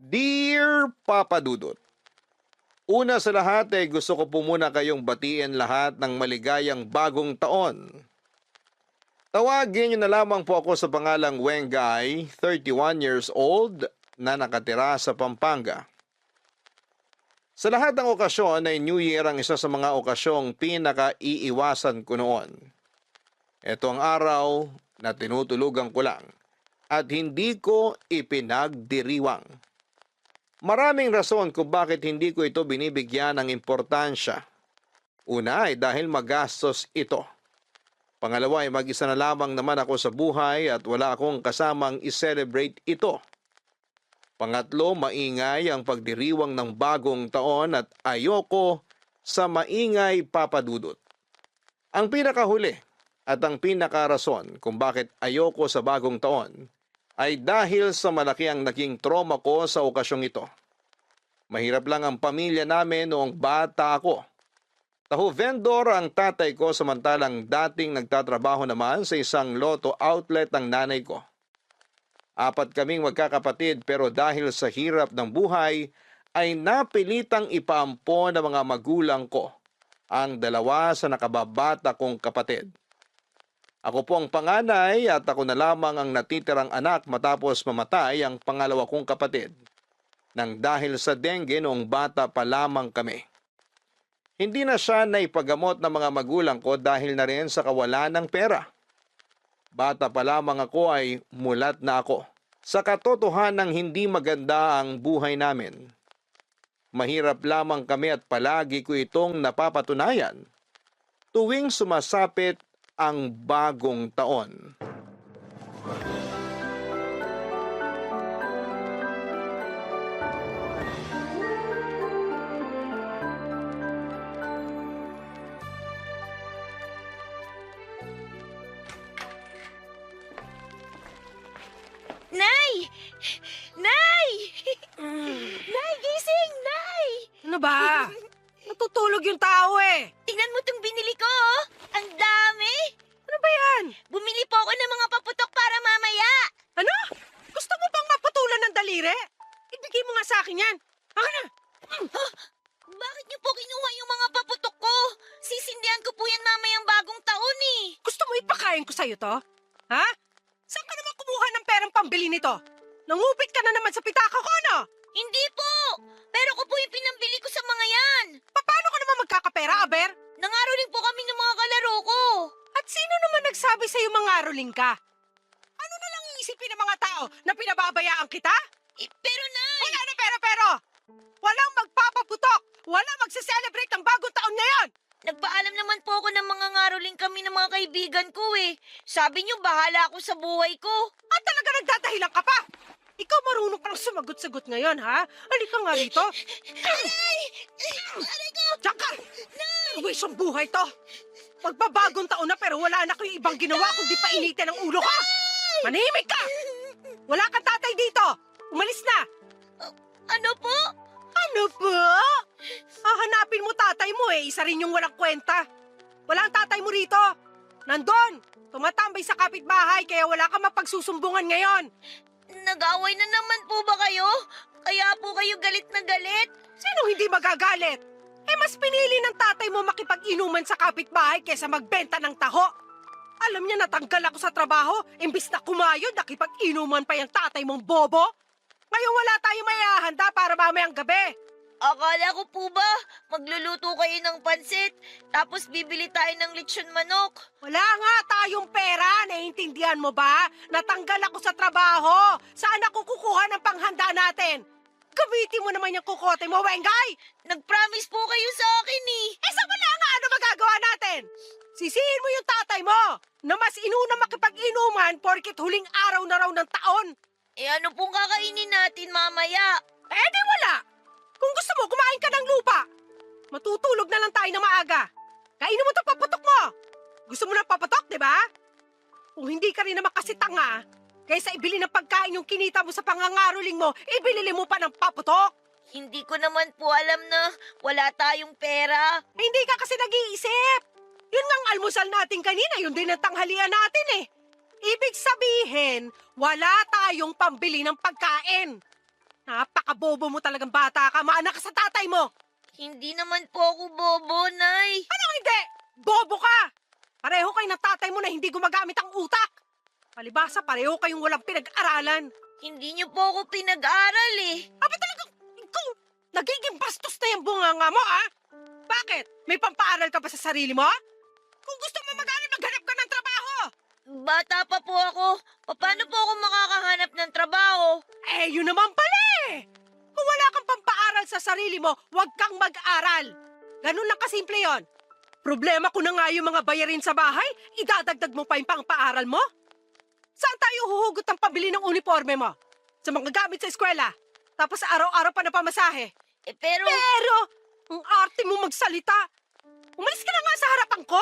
Dear Papa Dudut, una sa lahat gusto ko po muna kayong batiin lahat ng maligayang bagong taon. Tawagin niyo na lamang po ako sa pangalang Wengay, 31 years old, na nakatira sa Pampanga. Sa lahat ng okasyon ay New Year ang isa sa mga okasyong pinaka-iiwasan ko noon. Ito ang araw na tinutulugan ko lang at hindi ko ipinagdiriwang. Maraming rason kung bakit hindi ko ito binibigyan ng importansya. Una ay dahil magastos ito. Pangalawa ay mag-isa na lamang naman ako sa buhay at wala akong kasamang i-celebrate ito. Pangatlo, maingay ang pagdiriwang ng bagong taon at ayoko sa maingay papadudot. Ang pinakahuli at ang pinakarason kung bakit ayoko sa bagong taon ay dahil sa malaki ang naging trauma ko sa okasyong ito. Mahirap lang ang pamilya namin noong bata ako. Taho vendor ang tatay ko samantalang dating nagtatrabaho naman sa isang loto outlet ang nanay ko. 4 kaming magkakapatid pero dahil sa hirap ng buhay ay napilitang ipaampon ng mga magulang ko ang 2 sa nakababata kong kapatid. Ako po ang panganay at ako na lamang ang natitirang anak matapos mamatay ang pangalawa kong kapatid nang dahil sa dengue noong bata pa lamang kami. Hindi na siya naipagamot ng mga magulang ko dahil na rin sa kawalan ng pera. Bata pa lamang ako ay mulat na ako. Sa katotohanan hindi maganda ang buhay namin. Mahirap lamang kami at palagi ko itong napapatunayan tuwing sumasapit ang bagong taon. Nay! Nay! Nay, gising! Nay! Ano ba? Natutulog yung tao eh. Tingnan mo tong binili ko, oh! Ang dami! Ano ba yan? Bumili po ako ng mga paputok para mamaya! Ano? Gusto mo bang maputulan ng daliri? Ibigay mo nga sa akin yan. Ako na. Bakit niyo po kinuha yung mga paputok ko? Sisindihan ko po yan mamayang bagong taon eh! Gusto mo ipakain ko sa'yo to? Ha? Saan ka naman kumuha ng perang pambili nito? Nangupit ka na naman sa pitaka ko, ano? Hindi po! Pero ko po yung pinambili ko sa mga yan! Paano ka naman magkakapera, Aber? Nangaroling po kami ng mga kalaro ko! At sino naman nagsabi sa'yo mangaroling ka? Ano na lang iisipin ng mga tao na pinababayaan kita? Pero Nay! Wala na pero! Walang magpapaputok! Walang magse-celebrate ng bagong taon ngayon! Nagpaalam naman po ako ng mga ngaroling kami ng mga kaibigan ko eh. Sabi niyo bahala ako sa buhay ko. At talaga nagdadahilan ka pa! Ikaw marunong ka lang sumagot-sagot ngayon, ha? Halika nga rito. Aray! Aray ko! Diyan ka! Terwis ang buhay to! Magbabagong taon na pero wala na kayong ibang ginawa kundi painitin ang ulo ka! Manahimik ka! Wala kang tatay dito! Umalis na! Ano po? Ano po? Hahanapin mo tatay mo eh, isa rin yung walang kwenta. Wala ang tatay mo rito. Nandun! Tumatambay sa kapitbahay kaya wala kang mapagsusumbungan ngayon. Nag-away na naman po ba kayo? Kaya po kayo galit na galit? Sino hindi magagalit? Eh mas pinili ng tatay mo makipag-inuman sa kapitbahay kaysa magbenta ng taho. Alam niya natanggal ako sa trabaho, imbis na kumayod, nakipag-inuman pa yung tatay mong bobo. Ngayon wala tayong maihahanda para mamayang gabi. Akala ko po ba magluluto kayo ng pansit tapos bibili tayo ng lechon manok? Wala nga tayong pera, naiintindihan mo ba? Natanggal ako sa trabaho. Saan ako kukuha ng panghanda natin? Gamitin mo naman yung kukote mo, Wengay! Nag-promise po kayo sa akin eh. Eh sa wala nga, ano magagawa natin? Sisihin mo yung tatay mo na mas inuna makipag-inuman porkit huling araw na raw ng taon. Eh ano pong kakainin natin mamaya? Eh di wala! Kung gusto mo, kumain ka ng lupa. Matutulog na lang tayo na maaga. Kainin mo ito paputok mo. Gusto mo ng paputok, di ba? Kung hindi ka rin naman kasi tanga, kaysa ibili ng pagkain yung kinita mo sa pangangaroling mo, ibili mo pa ng paputok. Hindi ko naman po alam na wala tayong pera. Hindi ka kasi nag-iisip. Yun nga ang almusal natin kanina, yun din ang tanghalian natin eh. Ibig sabihin, wala tayong pambili ng pagkain. Napakabobo mo talagang bata ka. Maanak ka sa tatay mo. Hindi naman po ako bobo, Nay. Anong hindi? Bobo ka! Pareho kayo ng tatay mo na hindi gumagamit ang utak. Palibasa, pareho kayong walang pinag-aralan. Hindi niyo po ako pinag-aral eh. Aba talagang, ikaw, nagiging bastos na yung bunganga mo, ha? Bakit? May pampaaral ka ba sa sarili mo? Kung gusto mo mag-aral, maghanap ka ng trabaho. Bata pa po ako. Paano po ako makakahanap ng trabaho? Eh, yun naman pala eh. Kung wala kang pampaaral sa sarili mo, huwag kang mag-aral. Ganun lang kasimple yon. Problema ko na nga yung mga bayarin sa bahay, idadagdag mo pa yung pang-paaral mo? Saan tayo huhugot ng pabili ng uniforme mo? Sa mga gamit sa eskwela. Tapos araw-araw pa na pamasahe. Pero Ang arte mo magsalita. Umalis ka na nga sa harapan ko.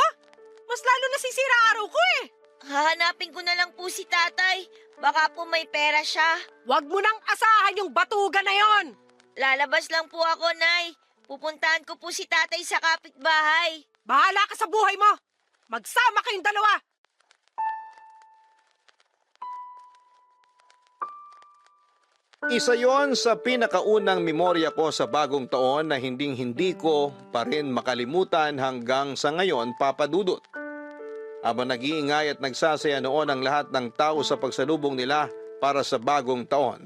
Mas lalo nasisira araw ko eh. hahanapin ko na lang po si tatay. Baka po may pera siya. Huwag mo nang asahan yung batugan na yon. Lalabas lang po ako, Nay. Pupuntahan ko po si tatay sa kapitbahay. Bahala ka sa buhay mo. Magsama kayong dalawa. Isa yon sa pinakaunang memorya ko sa bagong taon na hinding-hindi ko pa rin makalimutan hanggang sa ngayon, Papa Dudut. Habang nag-iingay at nagsasaya noon ang lahat ng tao sa pagsalubong nila para sa bagong taon.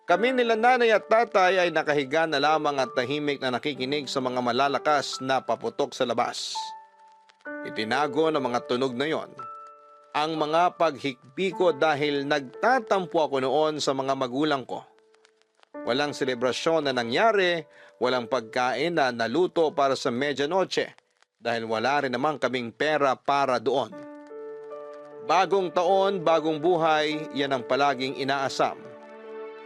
Kami nila nanay at tatay ay nakahiga na lamang at tahimik na nakikinig sa mga malalakas na paputok sa labas. Itinago ng mga tunog na yon ang mga paghikbi ko dahil nagtatampo ako noon sa mga magulang ko. Walang selebrasyon na nangyari, walang pagkain na naluto para sa medianoche dahil wala rin naman kaming pera para doon. Bagong taon, bagong buhay, yan ang palaging inaasam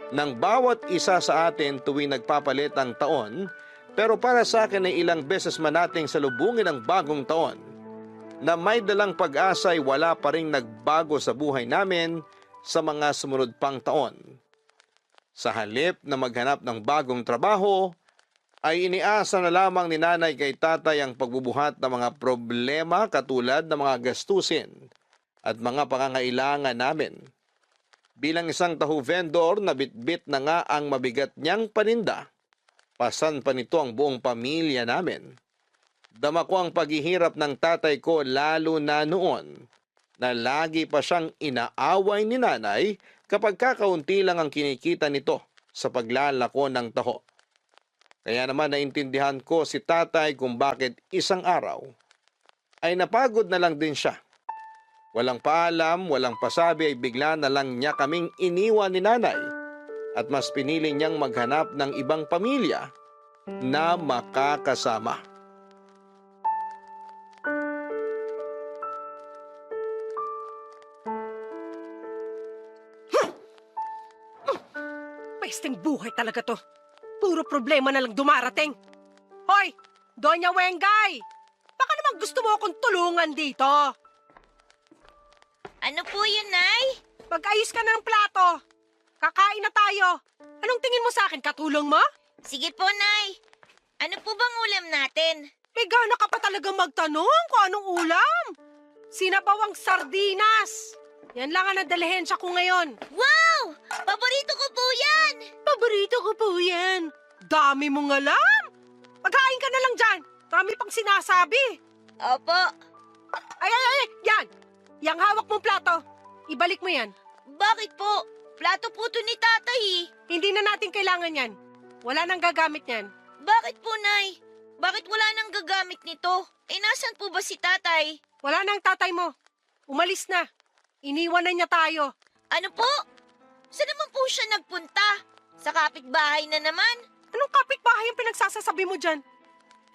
ng bawat isa sa atin tuwing nagpapalit ang taon, pero para sa akin ay ilang beses man nating salubungin ang bagong taon na may dalang pag-asa ay wala pa ring nagbago sa buhay namin sa mga sumunod pang taon. Sa halip na maghanap ng bagong trabaho, ay iniasa na lamang ni nanay kay tatay ang pagbubuhat ng mga problema katulad ng mga gastusin at mga pangangailangan namin. Bilang isang tahu vendor na bitbit na nga ang mabigat niyang paninda, pasan pa nito ang buong pamilya namin. Dama ko ang paghihirap ng tatay ko lalo na noon na lagi pa siyang inaaway ni nanay kapag kakaunti lang ang kinikita nito sa paglalako ng taho. Kaya naman naintindihan ko si tatay kung bakit isang araw ay napagod na lang din siya. Walang paalam, walang pasabi ay bigla na lang niya kaming iniwan ni nanay at mas pinili niyang maghanap ng ibang pamilya na makakasama. Pwesteng buhay talaga to. Puro problema na lang dumarating. Hoy, Doña Wengay! Baka naman gusto mo akong tulungan dito. Ano po yun, Nay? Mag-ayos ka na ng plato. Kakain na tayo. Anong tingin mo sa akin? Katulong mo? Sige po, Nay. Ano po bang ulam natin? May gana ka pa talaga magtanong kung anong ulam. Sinabawang sardinas. Yan lang ang nadalihensya ko ngayon. Wow! Paborito ko po yan! Paborito ko po yan. Dami mong alam. Maghain ka na lang dyan. Dami pang sinasabi. Opo. Ay, yan. Yang hawak mong plato. Ibalik mo yan. Bakit po? Plato po to ni tatay eh. Hindi na natin kailangan yan. Wala nang gagamit yan. Bakit po, Nay? Bakit wala nang gagamit nito? Nasan po ba si tatay? Wala nang tatay mo. Umalis na. Iniwan na niya tayo. Ano po? Saan naman po siya nagpunta? Sa kapitbahay na naman? Anong kapitbahay ang pinagsasasabi mo dyan?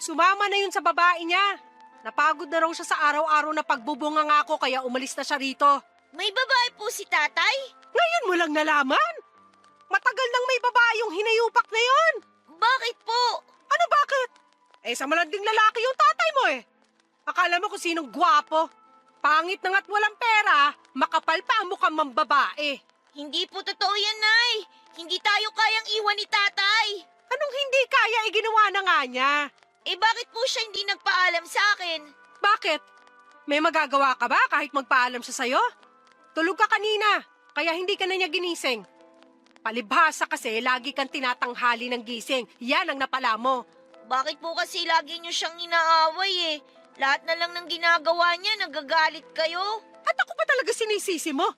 Sumama na yun sa babae niya. Napagod na raw siya sa araw-araw na pagbubunga nga ako kaya umalis na siya rito. May babae po si tatay? Ngayon mo lang nalaman? Matagal nang may babae yung hinayupak na yon. Bakit po? Ano bakit? Sa malanding lalaki yung tatay mo eh. Akala mo kung sinong gwapo. Pangit na nga't walang pera, makapal pa ang mukhang mambabae. Hindi po totoo yan, Nay. Hindi tayo kayang iwan ni tatay. Anong hindi kaya ginawa na nga niya? Bakit po siya hindi nagpaalam sa akin? Bakit? May magagawa ka ba kahit magpaalam siya sa'yo? Tulog ka kanina, kaya hindi ka na niya ginising. Palibhasa kasi lagi kang tinatanghali ng gising. Yan ang napala mo. Bakit po kasi lagi niyo siyang inaaway eh? Lahat na lang ng ginagawa niya, nagagalit kayo. At ako ba talaga sinisisi mo?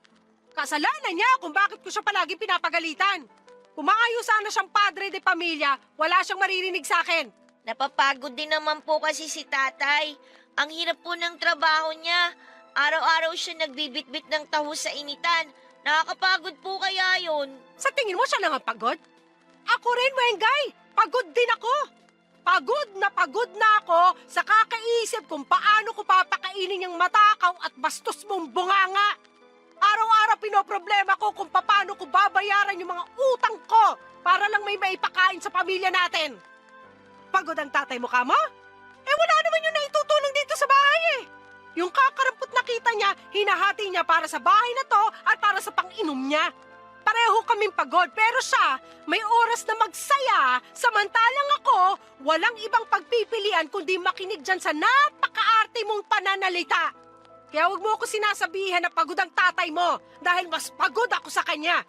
Kasalanan niya kung bakit ko siya palagi pinapagalitan. Kung maayos sana siyang padre de pamilya, wala siyang maririnig sa akin. Napapagod din naman po kasi si tatay. Ang hirap po ng trabaho niya. Araw-araw siya nagbibitbit ng taho sa initan. Nakakapagod po kaya yun. Sa tingin mo siya lang ang pagod? Ako rin, Wengay. Pagod din ako. Pagod na ako sa kakaisip kung paano ko papakainin yung matakaw at bastos mong bunganga. Araw-araw pinoproblema ko kung paano ko babayaran yung mga utang ko para lang may maipakain sa pamilya natin. Pagod ang tatay mo, kamo? Wala naman yung naitutulong dito sa bahay eh. Yung kakarampot na kita niya, hinahati niya para sa bahay na to at para sa pang-inom niya. Pareho kaming pagod, pero siya may oras na magsaya, samantalang ako walang ibang pagpipilian kundi makinig dyan sa napakaarte mong pananalita. Kaya huwag mo ako sinasabihan na pagod ang tatay mo dahil mas pagod ako sa kanya.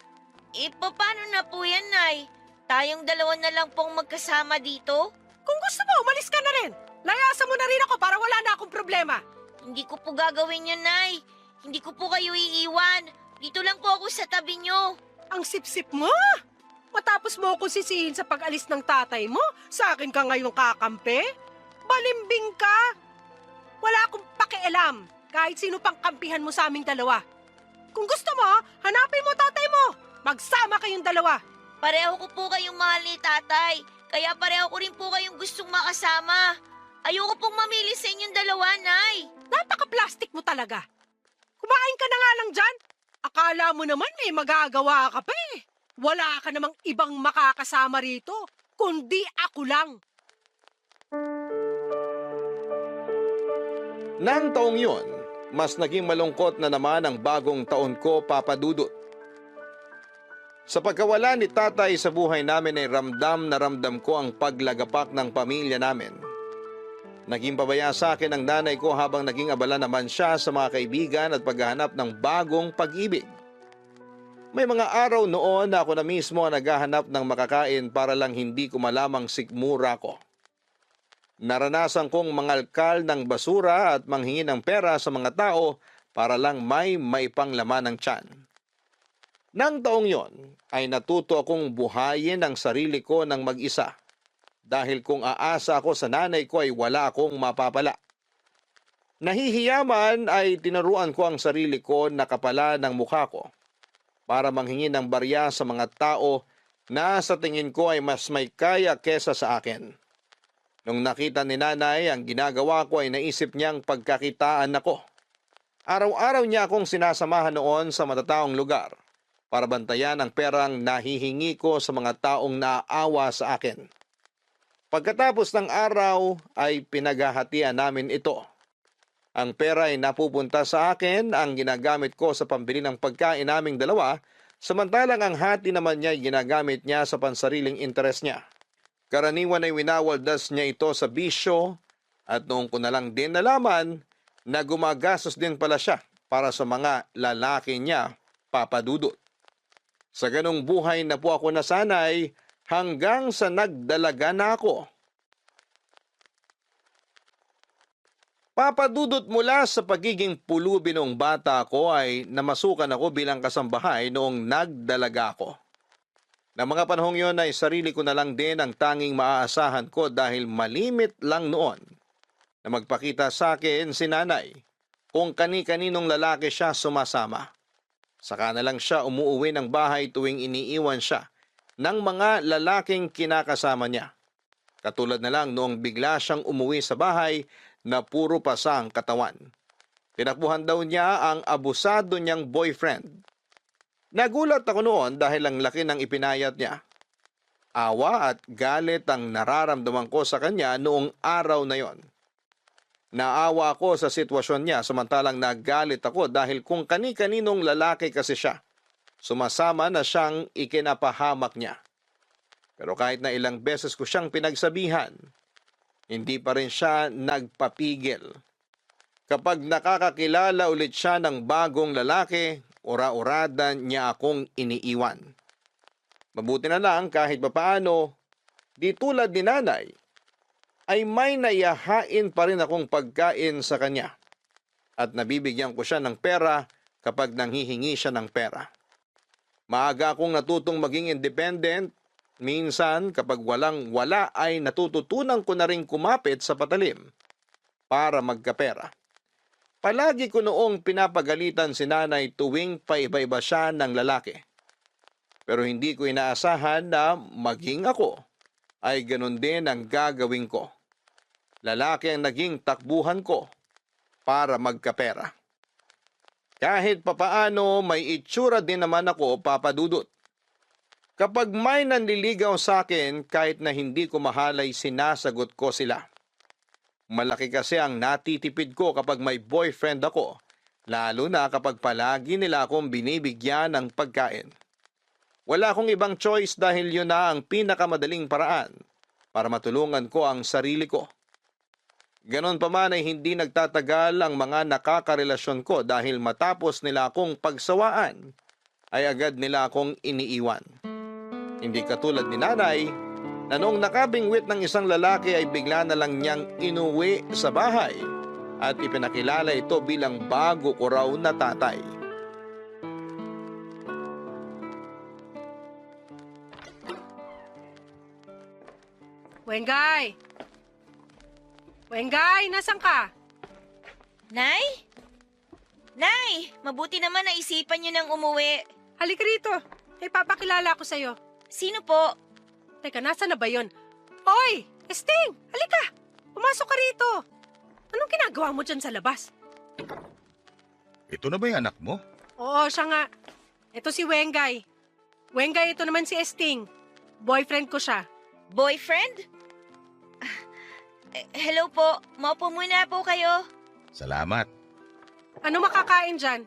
Paano na po yan, Nay? Tayong dalawa na lang pong magkasama dito? Kung gusto mo, umalis ka na rin. Layasan mo na rin ako para wala na akong problema. Hindi ko po gagawin yun, Nay. Hindi ko po kayo iiwan. Dito lang po ako sa tabi niyo. Ang sip-sip mo! Matapos mo ako sisihin sa pag-alis ng tatay mo, sa akin ka ngayong kakampi? Balimbing ka! Wala akong pakialam kahit sino pang kampihan mo sa aming dalawa. Kung gusto mo, hanapin mo tatay mo. Magsama kayong dalawa. Pareho ko po kayong mahal ni tatay. Kaya pareho ko rin po kayong gustong makasama. Ayoko pong mamili sa inyong dalawa, Nay. Napaka-plastic mo talaga. Kumain ka na nga lang dyan. Akala mo naman may magagawa ka pa eh. Wala ka namang ibang makakasama rito, kundi ako lang. Nang taong yun, mas naging malungkot na naman ang bagong taon ko, Papa Dudut. Sa pagkawala ni tatay sa buhay namin ay ramdam na ramdam ko ang paglagapak ng pamilya namin. Naging pabaya sa akin ang nanay ko habang naging abala naman siya sa mga kaibigan at paghahanap ng bagong pag-ibig. May mga araw noon na ako na mismo ang naghahanap ng makakain para lang hindi ko malamang sikmura ko. Naranasan kong mangalkal ng basura at manghingi ng pera sa mga tao para lang may maipanglaman ng tiyan. Nang taong yon ay natuto akong buhayin ang sarili ko ng mag-isa. Dahil kung aasa ako sa nanay ko ay wala akong mapapala. Nahihiyaman ay tinuruan ko ang sarili ko na kapala ng mukha ko para manghingi ng barya sa mga tao na sa tingin ko ay mas may kaya kesa sa akin. Nung nakita ni nanay ang ginagawa ko ay naisip niyang pagkakitaan ako. Araw-araw niya akong sinasamahan noon sa matataong lugar para bantayan ang perang nahihingi ko sa mga taong naaawa sa akin. Pagkatapos ng araw ay pinaghahatian namin ito. Ang pera ay napupunta sa akin, ang ginagamit ko sa pambili ng pagkain naming dalawa, samantalang ang hati naman niya ay ginagamit niya sa pansariling interes niya. Karaniwan ay winawaldas niya ito sa bisyo at noong ko na lang din nalaman na gumagastos din pala siya para sa mga lalaki niya, Papa Dudut. Sa ganong buhay na po ako nasanay, hanggang sa nagdalaga na ako. Papadudot mula sa pagiging pulubi noong bata ako ay namasukan ako bilang kasambahay noong nagdalaga ako. Na mga panahong yon ay sarili ko na lang din ang tanging maaasahan ko dahil malimit lang noon na magpakita sa akin si nanay kung kani-kaninong lalaki siya sumasama. Saka na lang siya umuuwi ng bahay tuwing iniiwan siya ng mga lalaking kinakasama niya. Katulad na lang noong bigla siyang umuwi sa bahay na puro pasa ang katawan. Tinakbuhan daw niya ang abusado niyang boyfriend. Nagulat ako noon dahil ang laki ng ipinayat niya. Awa at galit ang nararamdaman ko sa kanya noong araw na yon. Naawa ako sa sitwasyon niya samantalang nagalit ako dahil kung kani-kaninong lalaki kasi siya. Sumasama na siyang ikinapahamak niya. Pero kahit na ilang beses ko siyang pinagsabihan, hindi pa rin siya nagpapigil. Kapag nakakakilala ulit siya ng bagong lalaki, ura-urada niya akong iniiwan. Mabuti na lang kahit papaano, di tulad ni nanay, ay may nayahain pa rin akong pagkain sa kanya at nabibigyan ko siya ng pera kapag nanghihingi siya ng pera. Maaga akong natutong maging independent. Minsan kapag walang-wala ay natututunan ko na rin kumapit sa patalim para magkapera. Palagi ko noong pinapagalitan si nanay tuwing paiba-iba siya ng lalaki. Pero hindi ko inaasahan na maging ako ay ganun din ang gagawin ko. Lalaki ang naging takbuhan ko para magkapera. Kahit papaano may itsura din naman ako, Papa Dudut. Kapag may nanliligaw sa akin kahit na hindi ko mahal ay sinasagot ko sila. Malaki kasi ang natitipid ko kapag may boyfriend ako, lalo na kapag palagi nila akong binibigyan ng pagkain. Wala akong ibang choice dahil yun na ang pinakamadaling paraan para matulungan ko ang sarili ko. Ganon pa man ay hindi nagtatagal ang mga nakakarelasyon ko dahil matapos nila akong pagsawaan ay agad nila akong iniiwan. Hindi katulad ni nanay na noong nakabingwit ng isang lalaki ay bigla na lang niyang inuwi sa bahay at ipinakilala ito bilang bago ko raw na tatay. Wengay! Wengay, nasan ka? Nay? Nay, mabuti naman naisipan niyo nang umuwi. Halika rito. May papakilala ako sa'yo. Sino po? Teka, nasa na ba yun? Hoy! Esting! Halika! Pumasok ka rito! Anong ginagawa mo dyan sa labas? Ito na ba yung anak mo? Oo, siya nga. Ito si Wengay. Wengay, ito naman si Esting. Boyfriend ko siya. Boyfriend? Hello po, maupo muna po kayo. Salamat. Ano makakain dyan?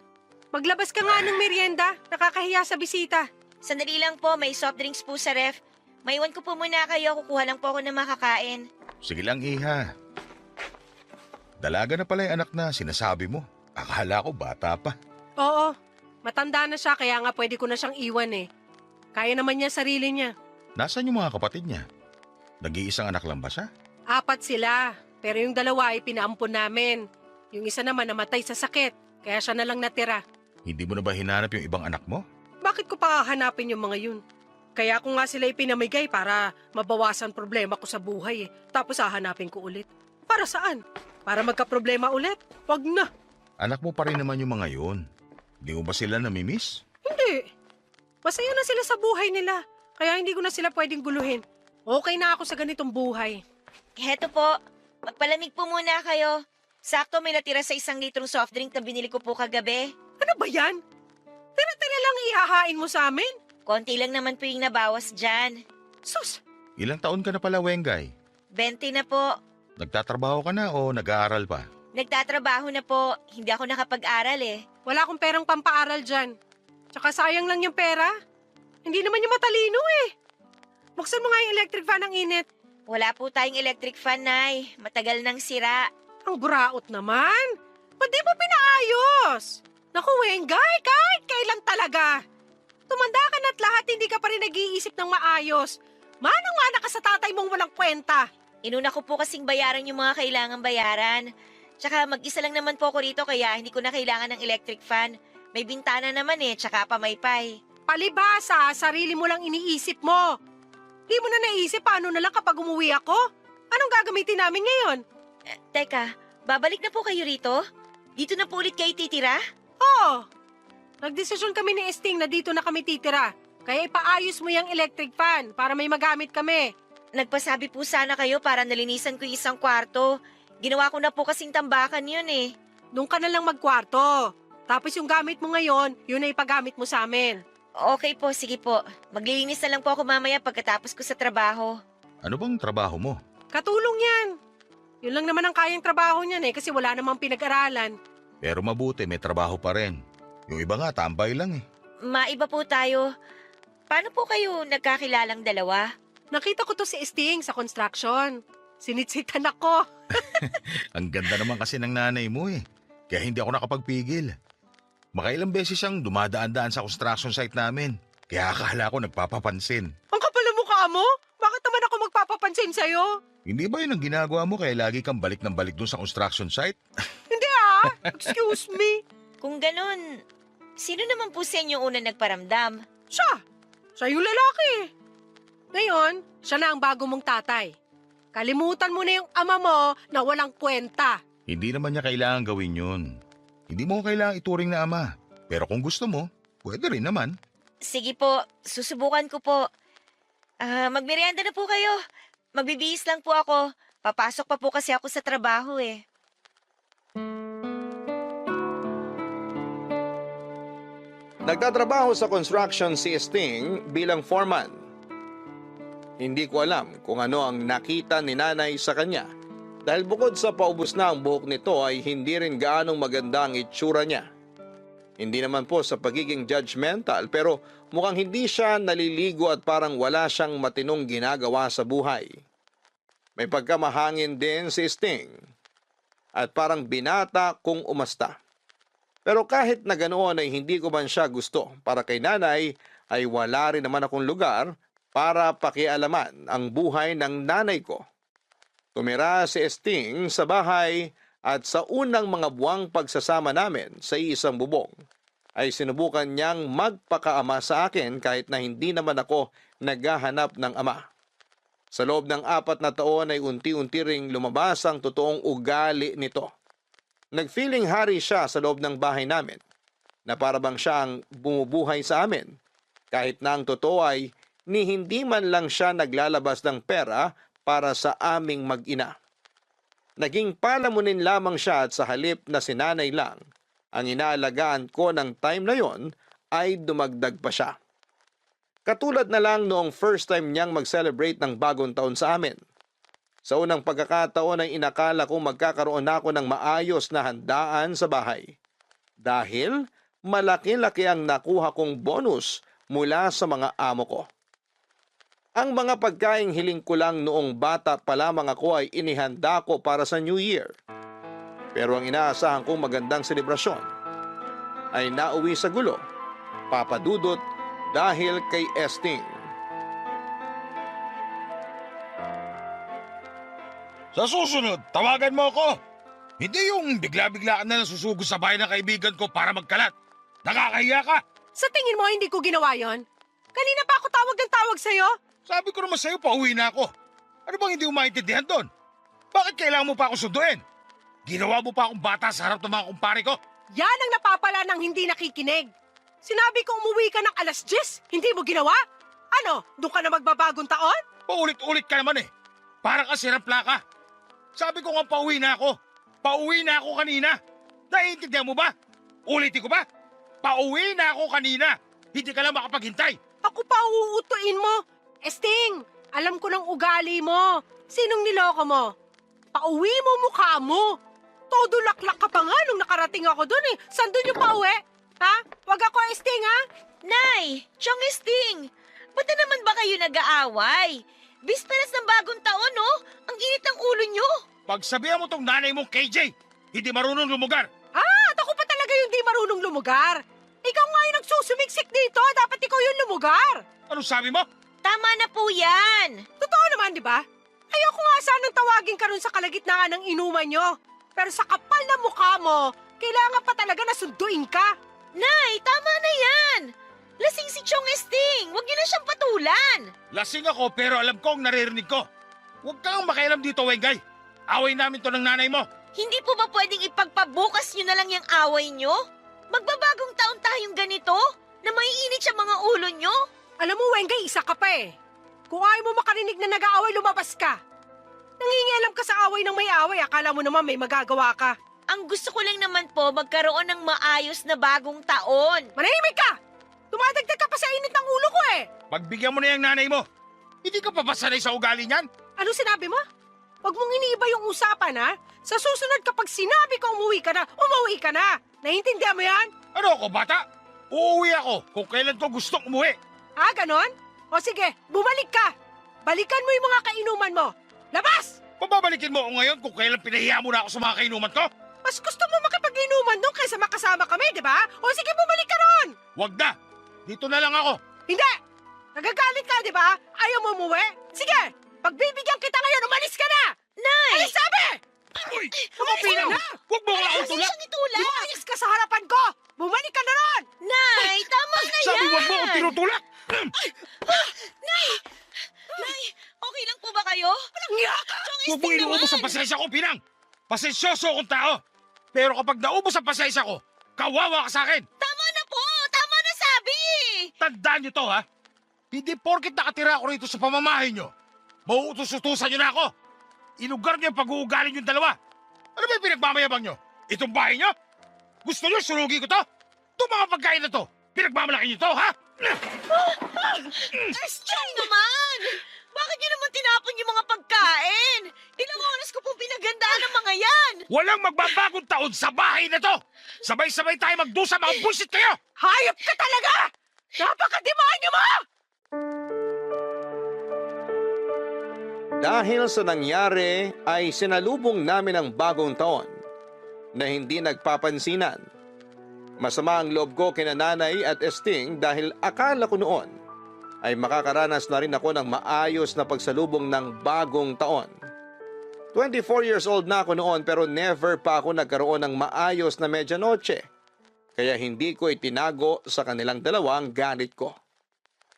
Maglabas ka nga ng merienda. Nakakahiya sa bisita. Sandali lang po, may soft drinks po sa ref. Maiwan ko po muna kayo, kukuha lang po ako ng makakain. Sige lang, Iha. Dalaga na pala yung anak na sinasabi mo. Akala ko bata pa. Oo, matanda na siya kaya nga pwede ko na siyang iwan eh. Kaya naman niya sarili niya. Nasaan yung mga kapatid niya? Nag-iisang anak lang ba siya? 4 sila, pero yung 2 ay pinaampon namin. Yung isa naman namatay sa sakit, kaya siya na lang natira. Hindi mo na ba hinanap yung ibang anak mo? Bakit ko pa hahanapin yung mga yun? Kaya ko nga sila ipinamigay para mabawasan problema ko sa buhay eh. Tapos hahanapin ko ulit. Para saan? Para magka-problema ulit? Wag na. Anak mo pa rin naman yung mga yun. Hindi mo ba sila namimiss? Hindi. Masaya na sila sa buhay nila. Kaya hindi ko na sila pwedeng guluhin. Okay na ako sa ganitong buhay. Heto po, magpalamig po muna kayo. Sakto may natira sa 1 litrong soft drink na binili ko po kagabi. Ano ba yan? Tira-tira lang ihahain mo sa amin? Konti lang naman po yung nabawas dyan. Sus, Ilang taon ka na pala, Wengay? 20 na po. Nagtatrabaho ka na o nag-aaral pa? Nagtatrabaho na po. Hindi ako nakapag-aral eh. wala akong perang pampaaral dyan. Tsaka sayang lang yung pera. Hindi naman yung matalino eh. Buksan mo nga yung electric fan ng init. Wala po tayong electric fan, Nay. Matagal nang sira. Ang buraot naman. Ba't di mo pinaayos? Naku, Wengay, kahit kailan talaga. Tumanda ka na't lahat hindi ka pa rin nag-iisip ng maayos. Manang-mana ka sa tatay mong walang kwenta. Inuna ko po kasing bayaran yung mga kailangang bayaran. Tsaka mag-isa lang naman po ako rito kaya hindi ko na kailangan ng electric fan. May bintana naman eh, tsaka pamaypay. Palibasa, sarili mo lang iniisip mo. Di mo na naisip paano na lang kapag umuwi ako? Anong gagamitin namin ngayon? Teka, babalik na po kayo rito? Dito na po ulit kayo titira? Oo. Nagdesisyon kami ni Esting na dito na kami titira. Kaya ipaayos mo yung electric fan para may magamit kami. Nagpasabi po sana kayo para nalinisan ko yung isang kwarto. Ginawa ko na po kasing tambakan yun eh. Doon ka na lang magkwarto. Tapos yung gamit mo ngayon, yun ay ipagamit mo sa amin. Okay po, sige po. Maglilinis na lang po ako mamaya pagkatapos ko sa trabaho. Ano bang trabaho mo? Katulong yan. Yun lang naman ang kayang trabaho niyan eh kasi wala namang pinag-aralan. Pero mabuti, may trabaho pa rin. Yung iba nga, tambay lang eh. Maiba po tayo. Paano po kayo nagkakilalang dalawa? Nakita ko to si Esting sa construction. Sinitsitan ako. Ang ganda naman kasi ng nanay mo eh. Kaya hindi ako nakapagpigil. Makailang beses siyang dumadaan-daan sa construction site namin. Kaya akala ko nagpapapansin. Ang kapal ng mukha mo? Bakit naman ako magpapapansin sa'yo? Hindi ba yun ang ginagawa mo kaya lagi kang balik ng balik dun sa construction site? Hindi Excuse me. Kung ganun, sino naman po sa inyo una nagparamdam? Siya. Siya yung lalaki. Ngayon, siya na ang bago mong tatay. Kalimutan mo na yung ama mo na walang kwenta. Hindi naman niya kailangan gawin yun. Hindi mo kailangan ituring na ama. Pero kung gusto mo, pwede rin naman. Sige po, susubukan ko po. Magmerienda na po kayo. Magbibihis lang po ako. Papasok pa po kasi ako sa trabaho eh. Nagtatrabaho sa construction si Sting bilang foreman. Hindi ko alam kung ano ang nakita ni nanay sa kanya dahil bukod sa paubos na ang buhok nito ay hindi rin gaanong maganda ang itsura niya. Hindi naman po sa pagiging judgmental pero mukhang hindi siya naliligo at parang wala siyang matinong ginagawa sa buhay. May pagkamahangin din si Sting at parang binata kung umasta. Pero kahit na ganoon ay hindi ko man siya gusto. Para kay nanay ay wala rin naman akong lugar para pakialaman ang buhay ng nanay ko. Tumira si Sting sa bahay at sa unang mga buwang pagsasama namin sa isang bubong ay sinubukan niyang magpakaama sa akin kahit na hindi naman ako naghahanap ng ama. Sa loob ng 4 na taon ay unti-unti ring lumabas ang totoong ugali nito. Nagfeeling hari siya sa loob ng bahay namin na parabang siya ang bumubuhay sa amin kahit na ang totoo ay ni hindi man lang siya naglalabas ng pera para sa aming mag-ina. Naging palamunin lamang siya at sa halip na si nanay lang ang inaalagaan ko ng time na yon ay dumagdag pa siya. Katulad na lang noong first time niyang mag-celebrate ng bagong taon sa amin. Sa unang pagkakataon ay inakala kong magkakaroon ako ng maayos na handaan sa bahay. Dahil malaki-laki ang nakuha kong bonus mula sa mga amo ko. Ang mga pagkaing hiling ko lang noong bata pa lamang ako ay inihanda ko para sa New Year. Pero ang inaasahan kong magandang selebrasyon ay nauwi sa gulo, papadudot dahil kay Sting. Sa susunod, tawagan mo ako. Hindi yung bigla-bigla ka na lang susugod sa bahay ng kaibigan ko para magkalat. Nakakahiya ka. Sa tingin mo, hindi ko ginawa yon? Kanina pa ako tawag ng tawag sa'yo. Sabi ko naman sa'yo, pauwi na ako. Ano bang hindi mo maintindihan doon? Bakit kailangan mo pa ako sunduin? Ginawa mo pa akong bata sa harap ng mga kumpare ko. Yan ang napapala ng hindi nakikinig. Sinabi ko umuwi ka ng 10:00, hindi mo ginawa? Ano, doon ka na magbabagong taon? Paulit-ulit ka naman eh. Parang ka sirang plaka. Sabi ko nga pauwi na ako. Pauwi na ako kanina. Naiintindihan mo ba? Ulitin ko ba? Pauwi na ako kanina. Hindi ka lang makapaghintay. Ako pa uutuin mo. Sting, alam ko ng ugali mo. Sinong niloko mo? Pauwi mo mukha mo. Todo laklak ka pa nga nung nakarating ako doon eh. Saan doon yung pauwi? Ha? Wag ako, Sting, ha? Nay, Chong Sting, ba't na naman ba kayo nag-aaway? Bisperas ng bagong taon, no? Ang init ng ulo nyo. Pagsabihan mo tong nanay mong KJ, hindi marunong lumugar. At ako pa talaga yung di marunong lumugar. Ikaw nga yung nagsusumiksik dito. Dapat ikaw yung lumugar. Ano sabi mo? Tama na po yan. Totoo naman, di ba? Ayoko nga sanang tawagin ka ron sa kalagitnaan ng inuman nyo. Pero sa kapal na mukha mo, kailangan pa talaga na sunduin ka. Nay, tama na yan. Lasing si Chong Sting. Huwag niyo na siyang patulan. Lasing ako pero alam ko ang naririnig ko. Huwag kang makialam dito, Wengay. Away namin to ng nanay mo. Hindi po ba pwedeng ipagpabukas niyo na lang yung away niyo? Magbabagong taon tayong ganito na maiinit sa mga ulo niyo? Alam mo, Wengay, isa ka pa eh. Kung ayaw mo makarinig na nag-aaway, lumabas ka. Nangingialam ka sa away ng may away. Akala mo naman may magagawa ka. Ang gusto ko lang naman po magkaroon ng maayos na bagong taon. Manahimik ka! Tumadagdag ka pa sa init ng ulo ko eh. Pagbigyan mo na yung nanay mo. Hindi ka pa ba sanay sa ugali niyan? Ano sinabi mo? Huwag mong iniiba yung usapan, ha? Sa susunod kapag sinabi ko umuwi ka na, umuwi ka na. Naiintindihan mo yan? Ano ako, bata? Uuwi ako kung kailan ko gustong umuwi. Ganon? O sige, bumalik ka. Balikan mo yung mga kainuman mo. Labas! Pababalikin mo ako ngayon kung kailan pinahiya mo na ako sa mga kainuman ko? Mas gusto mo makipag-inuman doon kaysa makasama kami, di ba? O sige, bumalik ka ron! Wag na! Dito na lang ako. Hindi! Nagagalit ka, di ba? Ayaw mo umuwi? Sige! Pagbibigyan kita ngayon, umalis ka na! Nay! Alis sabi! Uy! Ano, Pinang? Huwag mo nga ako tulak! Siyang itulak! Lumayas ka sa harapan ko! Bumalik ka na ron! Nay, tama na yan! Sabi huwag mo ako tinutulak! Nay, okay lang po ba kayo? Walang niya ka! Huwag mo inuubos ang pasensya ko, Pinang! Pasensyoso akong tao! Pero kapag naubos ang pasensya ko, kawawa ka sa akin! Tama na po! Tama na sabi! Tandaan nyo to, ha? Hindi porket nakatira ako rito sa pamamahay nyo, mauutos-utusan nyo na ako! Ilugar nyo yung pag-uugali yung dalawa! Ano ba yung pinagmamayabang nyo? Itong bahay nyo? Gusto nyo surugi ko to? Itong mga pagkain na to, pinagmamalaki nyo to, ha? Esther naman! Bakit niyo naman tinapon yung mga pagkain? Ilang oras ko pong pinagandaan ng mga yan! Walang magbabagong taon sa bahay na to! Sabay-sabay tayo magdusa, mga bullshit kayo! Hayop ka talaga! Napakademonyo mo! Dahil sa nangyari ay sinalubong namin ang bagong taon na hindi nagpapansinan. Masama ang loob ko kina Nanay at Esting dahil akala ko noon ay makakaranas na rin ako ng maayos na pagsalubong ng bagong taon. 24 years old na ako noon pero never pa ako nagkaroon ng maayos na medianoche. Kaya hindi ko itinago sa kanilang dalawa ang galit ko.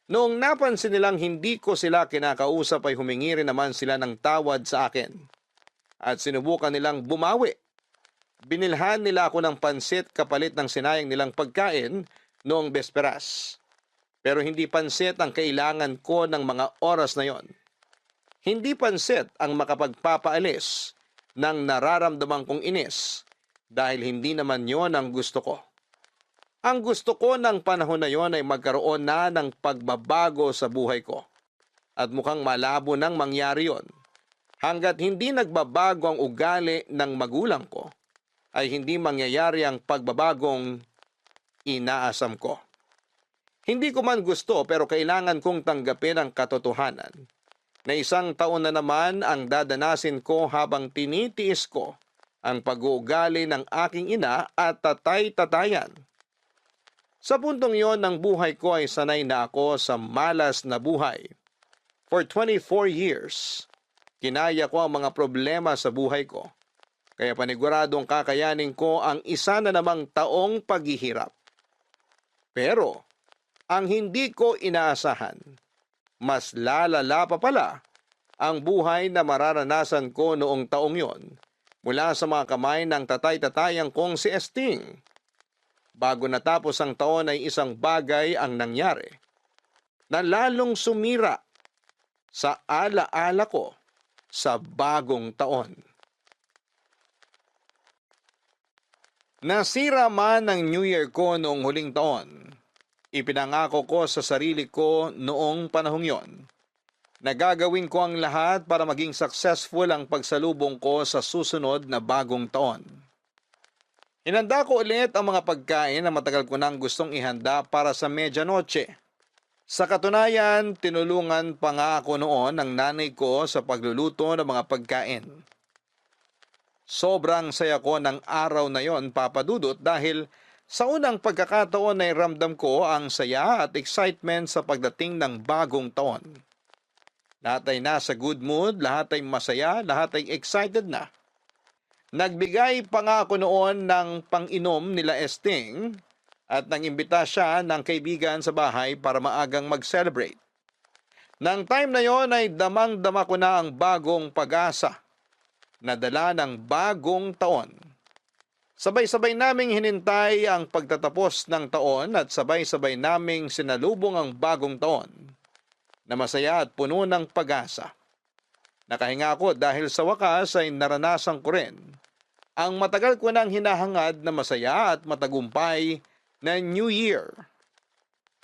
Noong napansin nilang hindi ko sila kinakausap ay humingi rin naman sila ng tawad sa akin. At sinubukan nilang bumawi. Binilhan nila ako ng pansit kapalit ng sinayang nilang pagkain noong besperas. Pero hindi pansit ang kailangan ko ng mga oras na yon. Hindi pansit ang makapagpapaalis ng nararamdaman kong inis dahil hindi naman yon ang gusto ko. Ang gusto ko ng panahon na yon ay magkaroon na ng pagbabago sa buhay ko. At mukhang malabo nang mangyari yon. Hanggat hindi nagbabago ang ugali ng magulang ko, ay hindi mangyayari ang pagbabagong inaasam ko. Hindi ko man gusto pero kailangan kong tanggapin ang katotohanan na isang taon na naman ang dadanasin ko habang tinitiis ko ang pag-uugali ng aking ina at tatay-tatayan. Sa puntong yon ng buhay ko ay sanay na ako sa malas na buhay. For 24 years, kinaya ko ang mga problema sa buhay ko. Kaya paniguradong kakayanin ko ang isa na namang taong paghihirap. Pero, ang hindi ko inaasahan, mas lalala pa pala ang buhay na mararanasan ko noong taong yon mula sa mga kamay ng tatay-tatayang kong si Esting. Bago natapos ang taon ay isang bagay ang nangyari na lalong sumira sa alaala ko sa bagong taon. Nasira man ang New Year ko noong huling taon, ipinangako ko sa sarili ko noong panahong yon na gagawin ko ang lahat para maging successful ang pagsalubong ko sa susunod na bagong taon. Hinanda ko ulit ang mga pagkain na matagal ko nang gustong ihanda para sa medianoche. Sa katunayan, tinulungan pa nga ako noon ng nanay ko sa pagluluto ng mga pagkain. Sobrang saya ko ng araw na yon, Papa Dudut, dahil sa unang pagkakataon ay ramdam ko ang saya at excitement sa pagdating ng bagong taon. Lahat ay nasa good mood, lahat ay masaya, lahat ay excited na. Nagbigay pa nga ako noon ng pang-inom nila Esting at nang imbita siya ng kaibigan sa bahay para maagang mag-celebrate. Nang time na yon ay damang-dama ko na ang bagong pag-asa na dala ng bagong taon. Sabay-sabay naming hinintay ang pagtatapos ng taon at sabay-sabay naming sinalubong ang bagong taon na masaya at puno ng pag-asa. Nakahinga ako dahil sa wakas ay naranasan ko rin ang matagal ko nang hinahangad na masaya at matagumpay na New Year.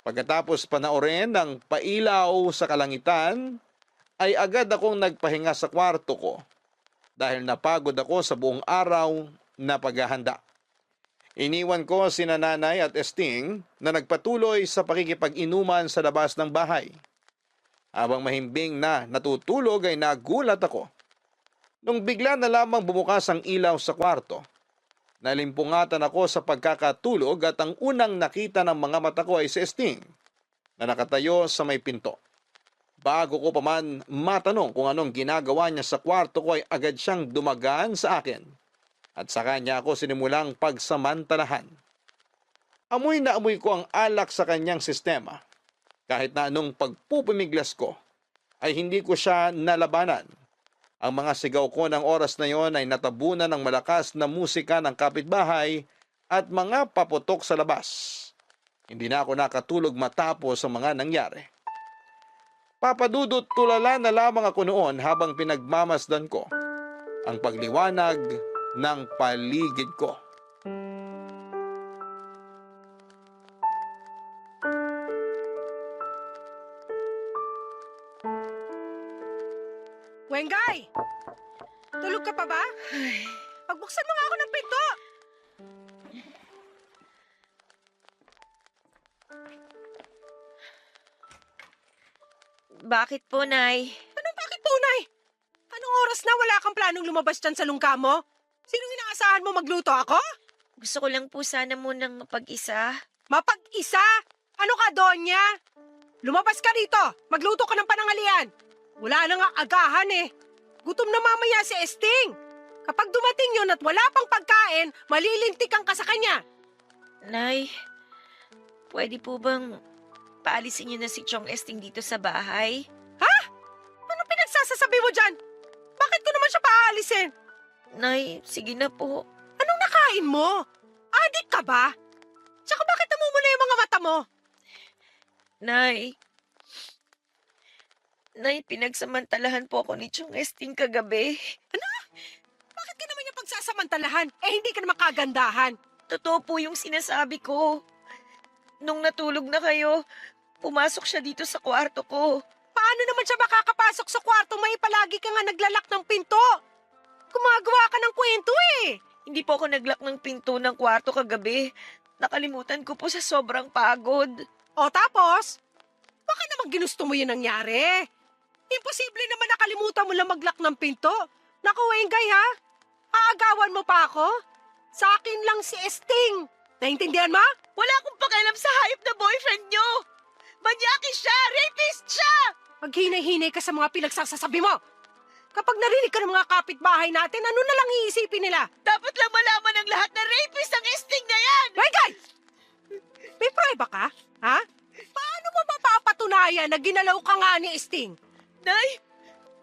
Pagkatapos panoorin ng pailaw sa kalangitan, ay agad akong nagpahinga sa kwarto ko dahil napagod ako sa buong araw na paghahanda. Iniwan ko sina Nanay at Esting na nagpatuloy sa pakikipag-inuman sa labas ng bahay. Habang mahimbing na natutulog ay nagulat ako nung bigla na lamang bumukas ang ilaw sa kwarto. Nalimpungatan ako sa pagkakatulog at ang unang nakita ng mga mata ko ay si Esting na nakatayo sa may pinto. Bago ko pa man matanong kung anong ginagawa niya sa kwarto ko ay agad siyang dumagaan sa akin at sa kanya ako sinimulang pagsamantalahan. Amoy na amoy ko ang alak sa kanyang sistema. Kahit na anong pagpupumiglas ko ay hindi ko siya nalabanan. Ang mga sigaw ko ng oras na yon ay natabunan ng malakas na musika ng kapitbahay at mga paputok sa labas. Hindi na ako nakatulog matapos ang mga nangyari. Papadudot tulala na lamang ako noon habang pinagmamasdan ko ang pagliwanag ng paligid ko. Wengay! Tulog ka pa ba? Pagbuksan mo nga ako ng pinto! Bakit po, Nay? Anong bakit tunay? Anong oras na wala kang planong lumabas dyan sa lungga mo? Sinong inaasahan mo magluto ako? Gusto ko lang po sana munang mapag-isa. Mapag-isa? Ano ka, Donya? Lumabas ka rito. Magluto ka ng panangalian. Wala na nga agahan eh. Gutom na mamaya si Esting. Kapag dumating yun at wala pang pagkain, malilintikan ka sa kanya. Nay, pwede po bang paalisin niyo na si Chong Esting dito sa bahay? Ano pinagsasasabi mo dyan? Bakit ko naman siya paaalisin? Nay, sige na po. Anong nakain mo? Adik ka ba? Tsaka bakit namumula yung mga mata mo? Nay, pinagsamantalahan po ako ni Chong Esting kagabi. Bakit ka naman niya pagsasamantalahan? Eh, hindi ka naman kagandahan. Totoo po yung sinasabi ko. Nung natulog na kayo, pumasok siya dito sa kwarto ko. Paano naman siya makakapasok sa kwarto? May palagi ka nga naglalak ng pinto. Gumagawa ka ng kwento eh. Hindi po ako naglak ng pinto ng kwarto kagabi. Nakalimutan ko po sa sobrang pagod. O tapos? Baka naman ginusto mo yun nangyari. Imposible naman nakalimutan mo lang maglak ng pinto. Naku, Wengay ha? Aagawan mo pa ako? Sa akin lang si Esting. Naintindihan mo? Wala akong pakialam sa hayop na boyfriend nyo. Manyaki siya! Rapist siya! Maghinay-hinay ka sa mga pinagsasasabi mo. Kapag narinig ka ng mga kapitbahay natin, ano na lang iisipin nila? Dapat lang malaman ng lahat na rapist ang Esting na yan! Wengay! May prueba ka? Ha? Paano mo mapapatunayan na ginalaw ka nga ni Esting? Nay,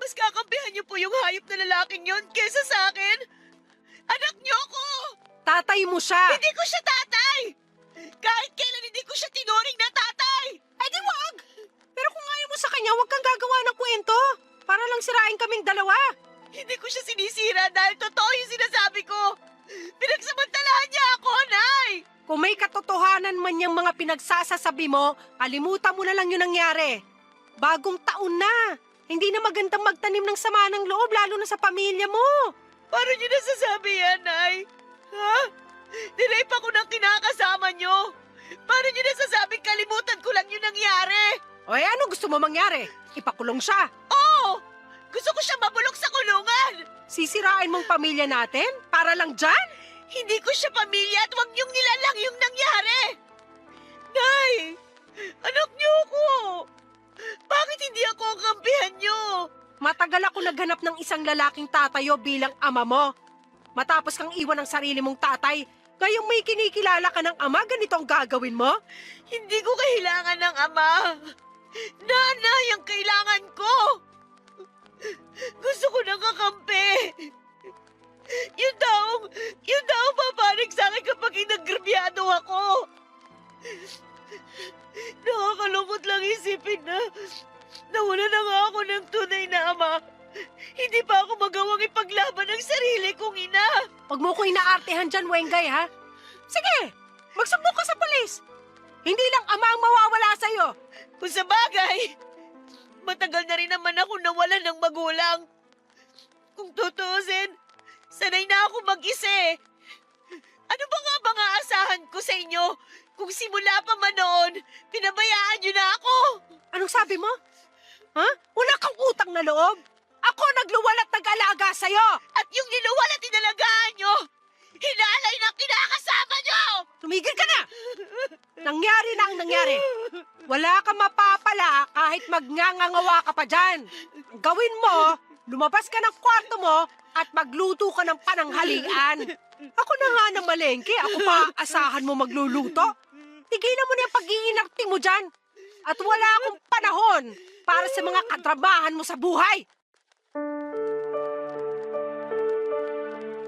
mas kakampihan niyo po yung hayop na lalaking yon kesa sa akin. Anak niyo ako! Tatay mo siya. Hindi ko siya tatay! Kahit kailan hindi ko siya tinuring na tatay! Ay di wag! Pero kung ayaw mo sa kanya, huwag kang gagawa ng kwento. Para lang sirain kaming dalawa. Hindi ko siya sinisira dahil totoo yung sinasabi ko. Pinagsamantalahan niya ako, Nay! Kung may katotohanan man yung mga pinagsasasabi mo, kalimutan mo na lang yung nangyari. Bagong taon na. Hindi na magandang magtanim ng sama ng loob, lalo na sa pamilya mo. Paano niyo nasasabi yan, Nay? Ha? Nirape ako ng kinakasama niyo. Paano niyo nasasabing kalimutan ko lang yung nangyari? O ano gusto mo mangyari? Ipakulong siya. Oo! Gusto ko siya mabulok sa kulungan! Sisirain mong pamilya natin? Para lang dyan? Hindi ko siya pamilya at huwag niyong nilalang yung nangyari! Nay! Anak niyo ako! Bakit hindi ako ang kampihan niyo? Matagal ako naghanap ng isang lalaking tatayo bilang ama mo. Matapos kang iwan ng sarili mong tatay, ngayong may kinikilala ka ng ama, ganito ang gagawin mo? Hindi ko kailangan ng ama. Nanay ang kailangan ko. Gusto ko ng kakampi. Yung taong papanig sa akin kapag inagrabyado ako. Nakakalungkot lang isipin na nawala na nga ako ng tunay na ama. Hindi pa ako magawang ipaglaban ang sarili kong ina. Huwag mo ko inaartehan dyan, Wengay, ha? Sige, magsubok ka sa polis. Hindi lang ama ang mawawala sa'yo. Kung sa bagay, matagal na rin naman ako nawalan ng magulang. Kung tutusin, sanay na ako mag-isa eh. Ano ba nga bang aasahan ko sa inyo kung simula pa man noon, pinabayaan niyo na ako? Anong sabi mo? Ha? Wala kang utang na loob? Ako nagluwal at nag-alaga sa'yo! At yung niluwal at inalagaan niyo, hinalay ng kinakasama niyo! Tumigil ka na! Nangyari na ang nangyari. Wala kang mapapala kahit magngangangawa ka pa dyan. Ang gawin mo, lumabas ka ng kwarto mo at magluto ka ng pananghalian. Ako na nga na malengke, ako pa asahan mo magluluto. Tigilan mo na yung pag-iinarte mo dyan. At wala akong panahon para sa mga katrabahan mo sa buhay.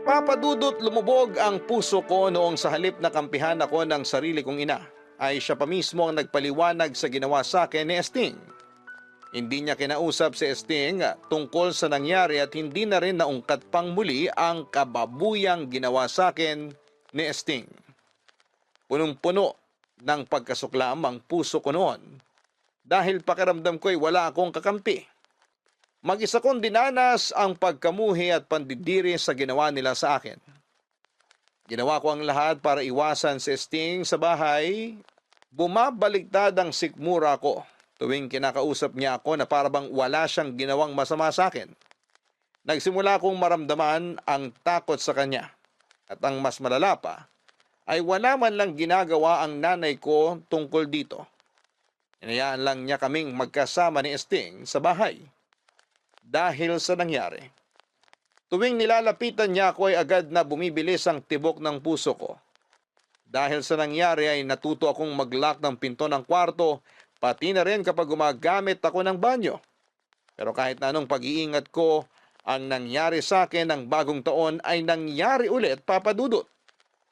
Papadudot lumubog ang puso ko noong sa halip na kampihan ako ng sarili kong ina, ay siya pa mismo ang nagpaliwanag sa ginawa sa akin ni Esting. Hindi niya kinausap si Esting tungkol sa nangyari at hindi na rin naungkat pang muli ang kababuyang ginawa sa akin ni Esting. Punong-puno ng pagkasuklam ang puso ko noon dahil pakiramdam ko'y wala akong kakampi. Mag-isa kong dinanas ang pagkamuhi at pandidiri sa ginawa nila sa akin. Ginawa ko ang lahat para iwasan si Esting sa bahay. Bumabaliktad ang sikmura ko tuwing kinakausap niya ako na parabang wala siyang ginawang masama sa akin. Nagsimula akong maramdaman ang takot sa kanya. At ang mas malala pa, ay wala man lang ginagawa ang nanay ko tungkol dito. Inayaan lang niya kaming magkasama ni Esting sa bahay. Dahil sa nangyari. Tuwing nilalapitan niya ako ay agad na bumibilis ang tibok ng puso ko. Dahil sa nangyari ay natuto akong mag-lock ng pinto ng kwarto, pati na rin kapag gumagamit ako ng banyo. Pero kahit na anong pag-iingat ko, ang nangyari sa akin ng bagong taon ay nangyari ulit, Papa Dudut.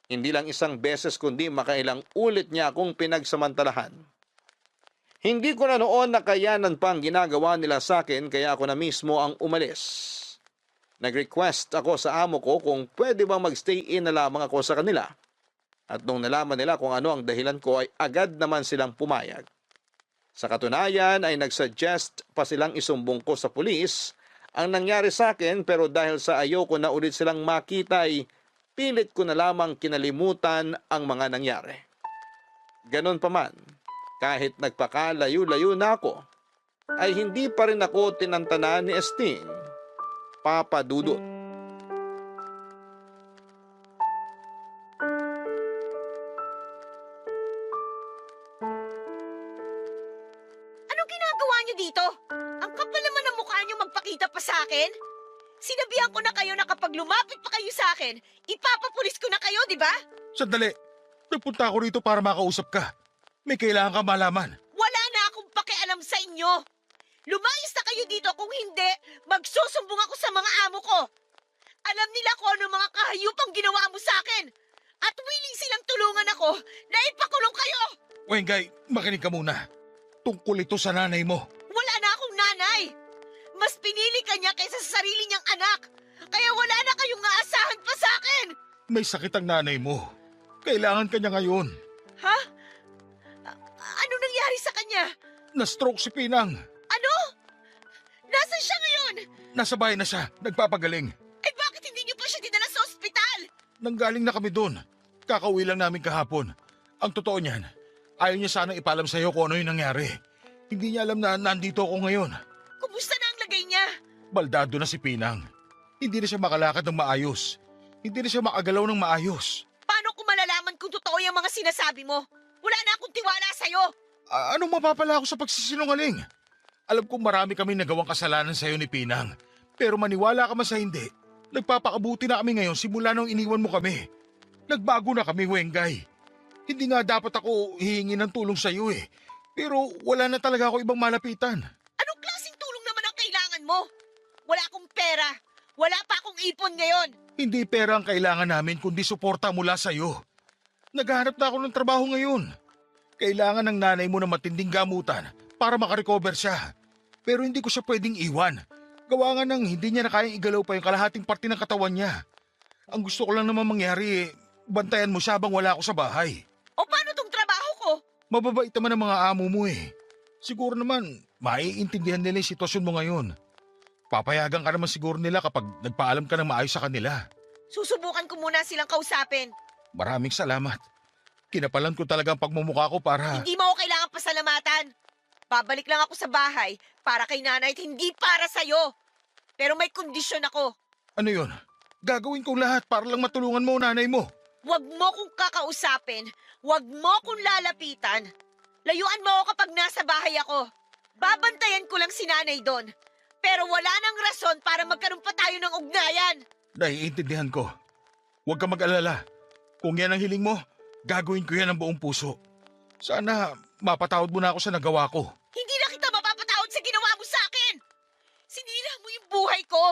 Hindi lang isang beses kundi makailang ulit niya akong pinagsamantalahan. Hindi ko na noon nakayanan pang ginagawa nila sa akin kaya ako na mismo ang umalis. Nag-request ako sa amo ko kung pwede bang mag-stay in na lamang ako sa kanila. At nung nalaman nila kung ano ang dahilan ko ay agad naman silang pumayag. Sa katunayan ay nagsuggest pa silang isumbong ko sa pulis ang nangyari sa akin pero dahil sa ayoko na ulit silang makita ay pilit ko na lamang kinalimutan ang mga nangyari. Ganon pa man. Kahit nagpakalayo-layo na ako, ay hindi pa rin ako tinantana ni Esting, Papa Dudut. Anong ginagawa niyo dito? Ang kapal naman ng mukha niyo magpakita pa sa akin. Sinabihan ko na kayo na kapag lumapit pa kayo sa akin, ipapapulis ko na kayo, di ba? Sandali, nagpunta ako rito para makausap ka. May kailangan ka malaman. Wala na akong pakialam sa inyo. Lumayas na kayo dito kung hindi, magsusumbong ako sa mga amo ko. Alam nila kung ano mga kahayupang ginawa mo sa akin. At willing silang tulungan ako na ipakulong kayo. Wengay, makinig ka muna. Tungkol ito sa nanay mo. Wala na akong nanay. Mas pinili ka niya kaysa sa sarili niyang anak. Kaya wala na kayong aasahan pa sa akin. May sakit ang nanay mo. Kailangan ka niya ngayon. Ha? Ano nangyari sa kanya? Na-stroke si Pinang. Ano? Nasaan siya ngayon? Nasa bahay na siya. Nagpapagaling. Ay bakit hindi niyo pa siya dinala sa ospital? Nanggaling na kami doon. Kakauwi lang namin kahapon. Ang totoo niyan, ayaw niya sanang ipalam sa'yo kung ano yung nangyari. Hindi niya alam na nandito ako ngayon. Kumusta na ang lagay niya? Baldado na si Pinang. Hindi na siya makalakad ng maayos. Hindi na siya makagalaw ng maayos. Paano ko malalaman kung totoo yung mga sinasabi mo? Wala na akong tiwala sa'yo. Anong mapapala ako sa pagsisinungaling? Alam kong marami kami nagawang kasalanan sa'yo ni Pinang. Pero maniwala ka man sa hindi, nagpapakabuti na kami ngayon simula nung iniwan mo kami. Nagbago na kami, Wengay. Hindi nga dapat ako hihingi ng tulong sa'yo eh. Pero wala na talaga ako ibang malapitan. Anong klaseng tulong naman ang kailangan mo? Wala akong pera. Wala pa akong ipon ngayon. Hindi pera ang kailangan namin kundi suporta mula sa'yo. Naghahanap na ako ng trabaho ngayon. Kailangan ng nanay mo na matinding gamutan para makarecover siya. Pero hindi ko siya pwedeng iwan. Gawa nga ng hindi niya na kayang igalaw pa yung kalahating parte ng katawan niya. Ang gusto ko lang naman mangyari bantayan mo siya habang wala ako sa bahay. O paano tong trabaho ko? Mababait naman ang mga amo mo eh. Siguro naman, maiintindihan nila yung sitwasyon mo ngayon. Papayagan ka naman siguro nila kapag nagpaalam ka ng maayos sa kanila. Susubukan ko muna silang kausapin. Maraming salamat. Kinapalan ko talaga ang pagmumukha ko para... Hindi mo ako kailangan pasalamatan. Babalik lang ako sa bahay para kay nanay at hindi para sa'yo. Pero may kondisyon ako. Ano yun? Gagawin kong lahat para lang matulungan mo ang nanay mo. Huwag mo kong kakausapin. Huwag mo kong lalapitan. Layuan mo ako kapag nasa bahay ako. Babantayan ko lang si nanay doon. Pero wala nang rason para magkaroon pa tayo ng ugnayan. Naiintindihan ko. Huwag ka mag-alala. Kung yan ang hiling mo, gagawin ko yan ng buong puso. Sana mapatawad mo na ako sa nagawa ko. Hindi na kita mapapatawad sa ginawa mo sa akin. Sinira mo yung buhay ko.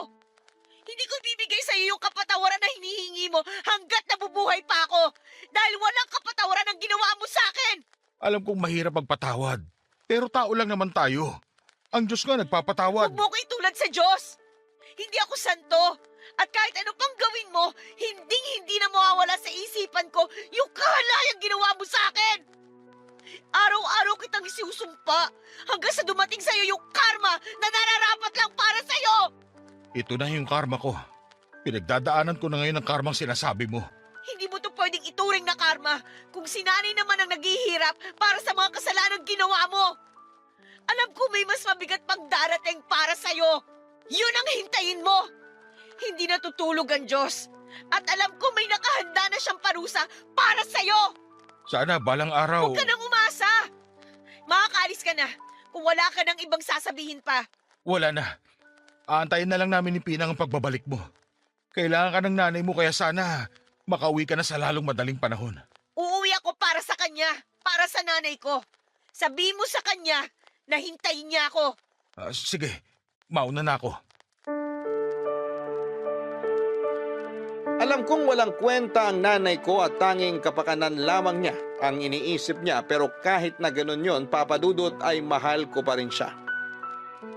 Hindi ko bibigay sa iyo yung kapatawaran na hinihingi mo hanggat nabubuhay pa ako. Dahil walang kapatawaran ang ginawa mo sa akin. Alam kong mahirap magpatawad. Pero tao lang naman tayo. Ang Diyos nga nagpapatawad. Huwag mo ko itulad sa Diyos. Hindi ako santo. At kahit ano pang gawin mo, hindi na mawawala sa isipan ko yung kahalayang ginawa mo sa akin. Araw-araw kitang isusumpa hanggang sa dumating sa'yo yung karma na nararapat lang para sa'yo. Ito na yung karma ko. Pinagdadaanan ko na ngayon ang karmang sinasabi mo. Hindi mo to pwedeng ituring na karma kung si nanay naman ang naghihirap para sa mga kasalanang ginawa mo. Alam ko may mas mabigat pang darating para sa'yo. Yun ang hintayin mo. Hindi natutulog ang Diyos. At alam ko may nakahanda na siyang parusa para sa'yo. Sana balang araw... Huwag ka nang umasa. Makakaalis ka na kung wala ka nang ibang sasabihin pa. Wala na. Aantayin na lang namin ni Pinang ang pagbabalik mo. Kailangan ka ng nanay mo kaya sana makauwi ka na sa lalong madaling panahon. Uuwi ako para sa kanya, para sa nanay ko. Sabihin mo sa kanya na hintayin niya ako. Sige, mauna na ako. Alam kong walang kwenta ang nanay ko at tanging kapakanan lamang niya ang iniisip niya, pero kahit na ganun yon, Papa Dudut, ay mahal ko pa rin siya.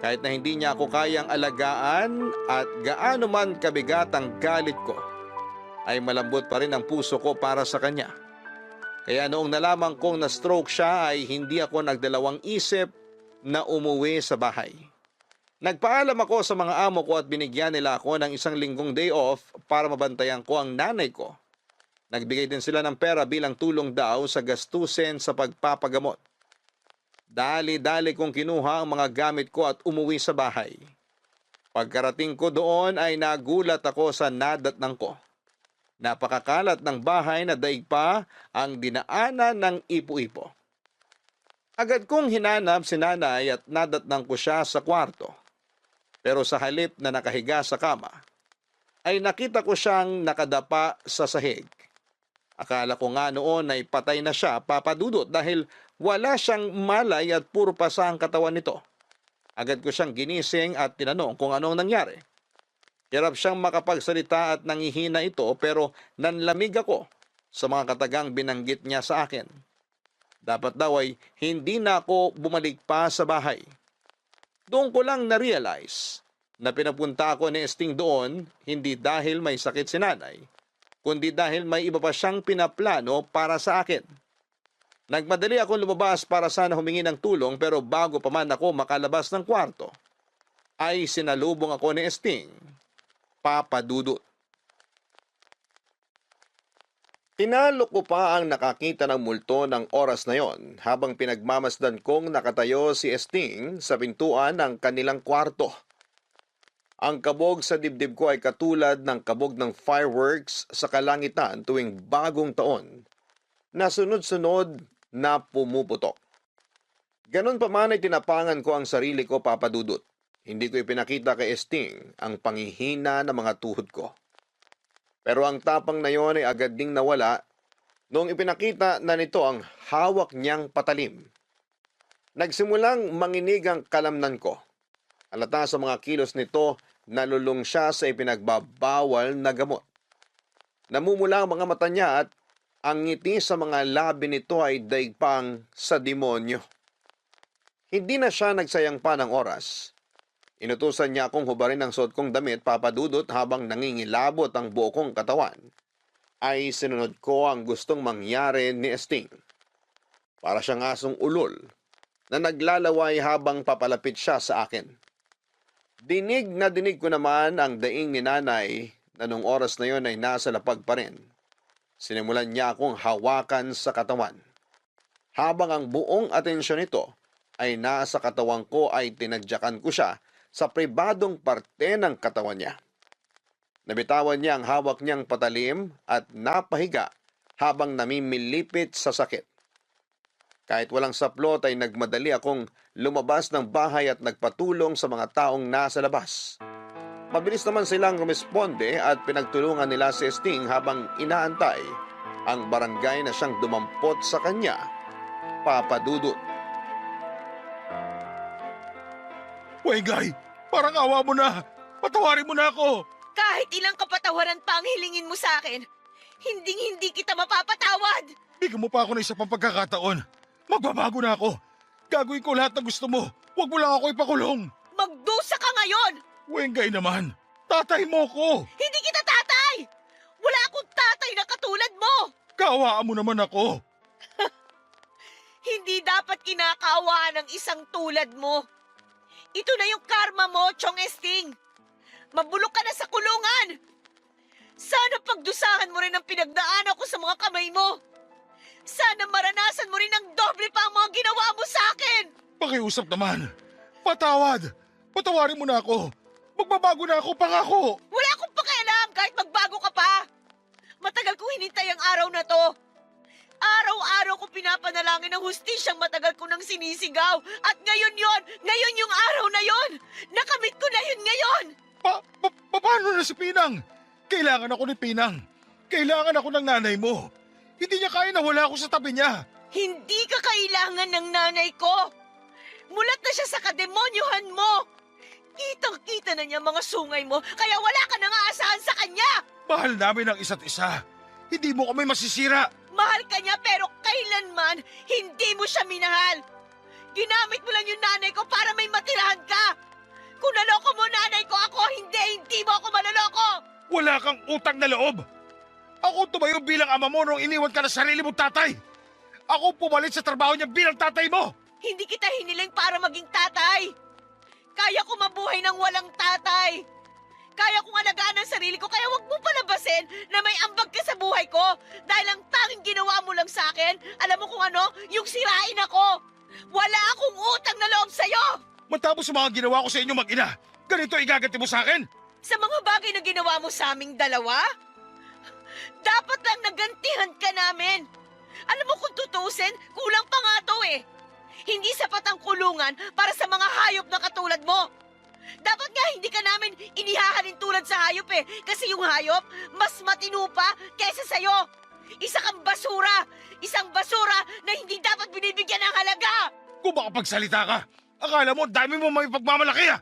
Kahit na hindi niya ako kayang alagaan at gaano man kabigat ang galit ko, ay malambot pa rin ang puso ko para sa kanya. Kaya noong nalaman kong na-stroke siya ay hindi ako nagdalawang isip na umuwi sa bahay. Nagpaalam ako sa mga amo ko at binigyan nila ako ng 1 linggong day off para mabantayan ko ang nanay ko. Nagbigay din sila ng pera bilang tulong daw sa gastusin sa pagpapagamot. Dali-dali kong kinuha ang mga gamit ko at umuwi sa bahay. Pagkarating ko doon ay nagulat ako sa nadatnang ko. Napakakalat ng bahay na daig pa ang dinaanan ng ipo-ipo. Agad kong hinanap si nanay at nadatnang ko siya sa kwarto. Pero sa halip na nakahiga sa kama, ay nakita ko siyang nakadapa sa sahig. Akala ko nga noon ay patay na siya, Papa Dudut, dahil wala siyang malay at puro pasa ang katawan nito. Agad ko siyang ginising at tinanong kung anong nangyari. Hirap siyang makapagsalita at nangihina ito, pero nanlamig ako sa mga katagang binanggit niya sa akin. Dapat daw ay hindi na ako bumalik pa sa bahay. Doon ko lang na-realize na pinapunta ako ni Esting doon hindi dahil may sakit si nanay, kundi dahil may iba pa siyang pinaplano para sa akin. Nagmadali akong lumabas para sana humingi ng tulong, pero bago pa man ako makalabas ng kwarto, ay sinalubong ako ni Esting, Papa Dudut. Tinalo ko pa ang nakakita ng multo ng oras na yon habang pinagmamasdan kong nakatayo si Esting sa pintuan ng kanilang kwarto. Ang kabog sa dibdib ko ay katulad ng kabog ng fireworks sa kalangitan tuwing bagong taon na sunod-sunod na pumuputok. Ganon pa man ay tinapangan ko ang sarili ko, Papa Dudut. Hindi ko ipinakita kay Esting ang panghihina ng mga tuhod ko. Pero ang tapang na yon ay agad ding nawala noong ipinakita na nito ang hawak niyang patalim. Nagsimulang manginig ang kalamnan ko. Halata sa mga kilos nito, nalulung siya sa ipinagbabawal na gamot. Namumula ang mga mata niya at ang ngiti sa mga labi nito ay daigpang sa demonyo. Hindi na siya nagsayang pa ng oras. Inutusan niya akong hubarin ang suot kong damit, Papa Dudut, habang nangingilabot ang buo kong katawan. Ay sinunod ko ang gustong mangyari ni Esting. Para siyang asong ulol na naglalaway habang papalapit siya sa akin. Dinig na dinig ko naman ang daing ni nanay na nung oras na yon ay nasa lapag pa rin. Sinimulan niya akong hawakan sa katawan. Habang ang buong atensyon nito ay nasa katawan ko, ay tinadyakan ko siya sa pribadong parte ng katawan niya. Nabitawan niya ang hawak niyang patalim at napahiga habang namimilipit sa sakit. Kahit walang saplot ay nagmadali akong lumabas ng bahay at nagpatulong sa mga taong nasa labas. Mabilis naman silang rumesponde at pinagtulungan nila si Sting habang inaantay ang barangay na siyang dumampot sa kanya, Papa Dudut. Wengay, parang awa mo na. Patawarin mo na ako. Kahit ilang kapatawaran pa ang hilingin mo sa akin, hindi kita mapapatawad. Bigyan mo pa ako ng isa pang pagkakataon. Magbabago na ako. Gagawin ko lahat ng gusto mo. Huwag mo lang ako ipakulong. Magdusa ka ngayon! Wengay naman, tatay mo ko. Hindi kita tatay! Wala akong tatay na katulad mo! Kaawaan mo naman ako. Hindi dapat kinakaawaan ng isang tulad mo. Ito na yung karma mo, Chong Esting. Mabulok ka na sa kulungan. Sana pagdusahan mo rin ang pinagdaanan ko sa mga kamay mo. Sana maranasan mo rin ang doble pa ang mga ginawa mo sa akin. Pakiusap naman. Patawad. Patawarin mo na ako. Magbabago na ako, pangako. Wala akong pakialam kahit magbago ka pa. Matagal kong hinintay ang araw na to. Araw-araw ko pinapanalangin ang hustisyang matagal ko nang sinisigaw. At ngayon yung araw na yon. Nakamit ko na yun ngayon. Paano na si Pinang? Kailangan ako ni Pinang. Kailangan ako ng nanay mo. Hindi niya kaya na wala ako sa tabi niya. Hindi ka kailangan ng nanay ko. Mulat na siya sa kademonyohan mo. Kitang-kita na niya mga sungay mo, kaya wala ka nang aasahan sa kanya. Mahal namin ang isa't isa. Hindi mo kami masisira. Mahal ka niya pero kailanman hindi mo siya minahal. Ginamit mo lang yung nanay ko para may matirahan ka. Kung naloko mo nanay ko ako, hindi mo ako manaloko. Wala kang utang na loob. Ako tumayo bilang ama mo nung iniwan ka na sarili mong tatay. Ako pumalit sa trabaho niya bilang tatay mo. Hindi kita hiniling para maging tatay. Kaya ko mabuhay ng walang tatay. Kaya kong alagaan ang sarili ko, kaya wag mo palabasin na may ambag ka sa buhay ko. Dahil ang tanging ginawa mo lang sa akin, alam mo kung ano? Yung sirain ako. Wala akong utang na loob sa'yo. Matapos sa mga ginawa ko sa inyo mag-ina, ganito igaganti mo sa akin? Sa mga bagay na ginawa mo sa aming dalawa, dapat lang nagantihan ka namin. Alam mo kung tutusin, kulang pa nga to eh. Hindi sapat ang kulungan para sa mga hayop na katulad mo. Dapat nga hindi ka namin inihahalin tulad sa hayop eh. Kasi yung hayop, mas matino pa kaysa sa'yo. Isa kang basura. Isang basura na hindi dapat binibigyan ng halaga. Kung makapagsalita ka, akala mo dami mo may pagmamalaki ah.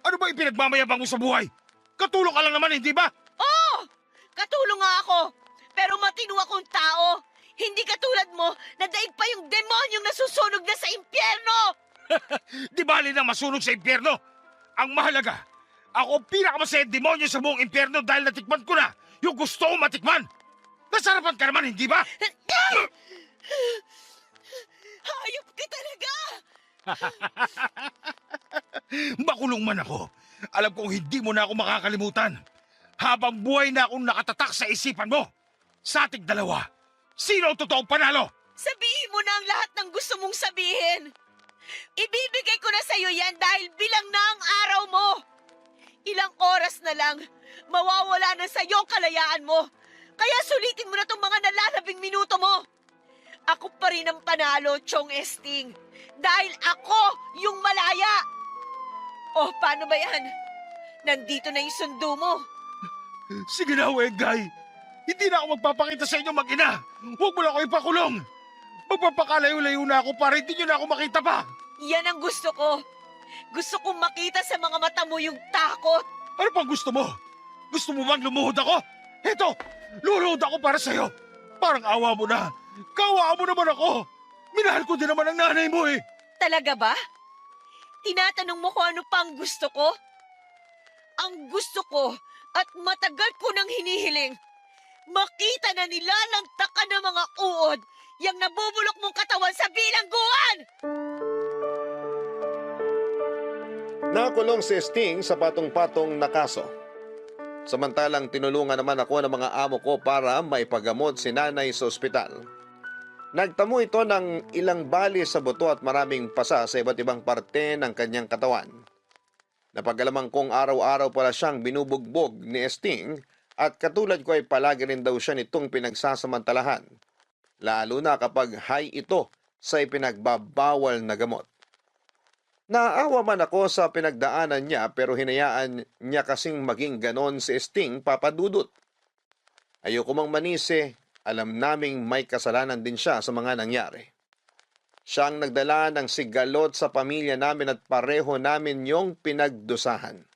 Ano ba ipinagmamayabang mo sa buhay? Katulong ka lang naman, hindi ba? Oo! Katulong nga ako. Pero matino akong tao. Hindi katulad mo na daig pa yung demonyong nasusunog na sa impyerno. Di bali na masunog sa impyerno. Ang mahalaga, ako pinakamasayang demonyo sa buong impyerno dahil natikman ko na yung gusto kong matikman. Nasarapan ka naman, hindi ba? Hayop ka talaga! Makulong man ako. Alam kong hindi mo na ako makakalimutan. Habang buhay na akong nakatatak sa isipan mo. Sa ating dalawa, sino ang totoong panalo? Sabihin mo na ang lahat ng gusto mong sabihin. Ibibigay ko na sa'yo yan dahil bilang na ang araw mo. Ilang oras na lang, mawawala na sa'yo ang kalayaan mo. Kaya sulitin mo na itong mga nalalabing minuto mo. Ako pa rin ang panalo, Chong Esting. Dahil ako yung malaya. Oh, paano ba yan? Nandito na yung sundo mo. Sige na, Wengay. Hindi na ako magpapakita sa inyo mag-ina. Huwag mo lang ako ipakulong. Magpapakalayo-layo na ako para hindi nyo na ako makita pa. Yan ang gusto ko. Gusto kong makita sa mga mata mo yung takot. Ano pang gusto mo? Gusto mo bang lumuhod ako? Heto, luluhod ako para sa'yo. Parang awa mo na. Kawaan mo naman ako. Minahal ko din naman ang nanay mo eh. Talaga ba? Tinatanong mo kung ano pa ang gusto ko? Ang gusto ko at matagal ko nang hinihiling. Makita na nilalangtak ka ng mga uod yang nabubulok mong katawan sa bilangguan! Nakulong si Sting sa patong-patong na kaso. Samantalang tinulungan naman ako ng mga amo ko para maipagamot si nanay sa ospital. Nagtamo ito ng ilang bali sa buto at maraming pasa sa iba't ibang parte ng kanyang katawan. Napag-alamang kong araw-araw pala siyang binubugbog ni Sting at katulad ko ay palagi rin daw siya nitong pinagsasamantalahan. Lalo na kapag high ito sa ipinagbabawal na gamot. Naawa man ako sa pinagdaanan niya pero hinayaan niya kasing maging ganon si Sting, Papa Dudut. Ayoko mang manisi, alam naming may kasalanan din siya sa mga nangyari. Siya ang nagdala ng sigalot sa pamilya namin at pareho namin yung pinagdusahan.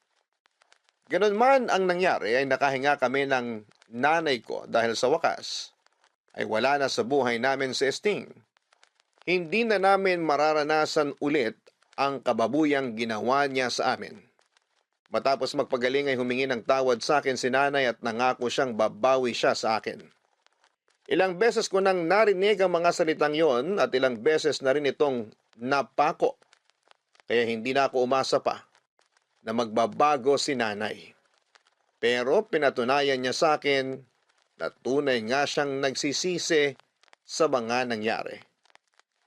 Ganon man ang nangyari ay nakahinga kami ng nanay ko dahil sa wakas ay wala na sa buhay namin si Sting. Hindi na namin mararanasan ulit ang kababuyang ginawa niya sa amin. Matapos magpagaling ay humingi ng tawad sa akin si nanay at nangako siyang babawi siya sa akin. Ilang beses ko nang narinig ang mga salitang yon at ilang beses na rin itong napako. Kaya hindi na ako umasa pa na magbabago si nanay. Pero pinatunayan niya sa akin na tunay nga siyang nagsisisi sa mga nangyari.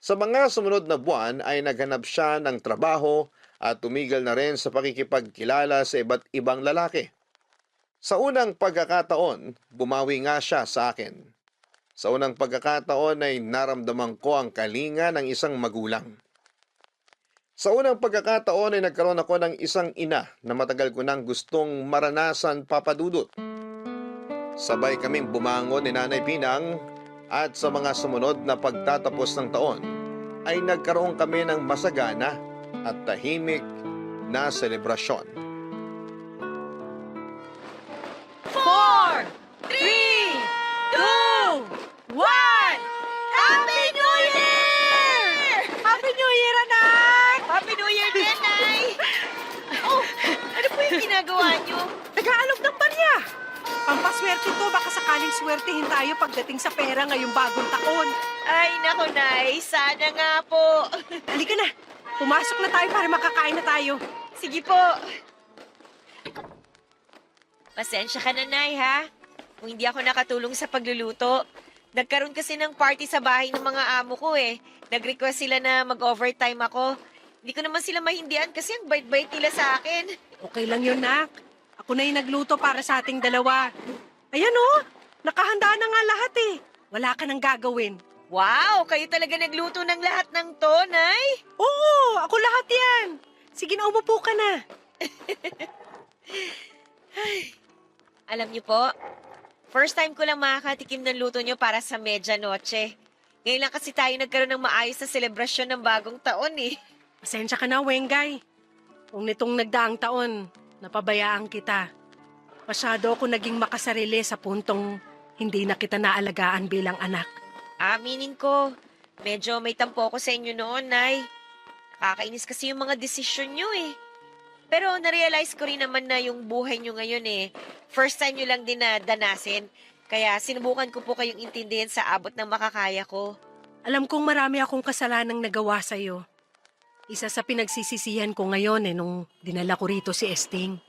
Sa mga sumunod na buwan ay naghanap siya ng trabaho at tumigil na rin sa pakikipagkilala sa iba't ibang lalaki. Sa unang pagkakataon, bumawi nga siya sa akin. Sa unang pagkakataon ay naramdaman ko ang kalinga ng isang magulang. Sa unang pagkakataon ay nagkaroon ako ng isang ina na matagal ko nang gustong maranasan, Papa Dudut. Sabay kaming bumangon ni Nanay Pinang at sa mga sumunod na pagtatapos ng taon ay nagkaroon kami ng masagana at tahimik na selebrasyon. 4, 3, 2, 1! Happy New Year! Happy New Year, anak! Happy New Year din, Nay! Oh, ano po yung ginagawa niyo? Nag-aalok ng barya. Pampaswerte to, baka sakaling swertihin tayo pagdating sa pera ngayong bagong taon. Ay, nako, Nay. Sana nga po. Halika na, pumasok na tayo para makakain na tayo. Sige po. Pasensya ka na, Nay, ha? Kung hindi ako nakatulong sa pagluluto. Nagkaroon kasi ng party sa bahay ng mga amo ko eh. Nag-request sila na mag-overtime ako. Hindi ko naman sila mahindihan kasi ang bait-bait nila sa akin. Okay lang yun, nak. Ako na yung nagluto para sa ating dalawa. Ayan oh, nakahanda na nga lahat eh. Wala ka nang gagawin. Wow, kayo talaga nagluto ng lahat ng to, Nay? Oo, ako lahat yan. Sige na, umupo ka na. Alam niyo po, first time ko lang makakatikim ng luto niyo para sa medianoche. Ngayon lang kasi tayo nagkaroon ng maayos na selebrasyon ng bagong taon eh. Pasensya ka na, Wengay. Kung nitong nagdaang taon, napabayaan kita. Masyado ako naging makasarili sa puntong hindi na kita naalagaan bilang anak. Aminin ko, medyo may tampo ko sa inyo noon, Nay. Nakakainis kasi yung mga desisyon niyo eh. Pero narealize ko rin naman na yung buhay niyo ngayon eh, first time niyo lang din na danasin. Kaya sinubukan ko po kayong intindihin sa abot ng makakaya ko. Alam kong marami akong kasalanang nagawa sa'yo. Isa sa pinagsisisihan ko ngayon nung dinala ko rito si Esting.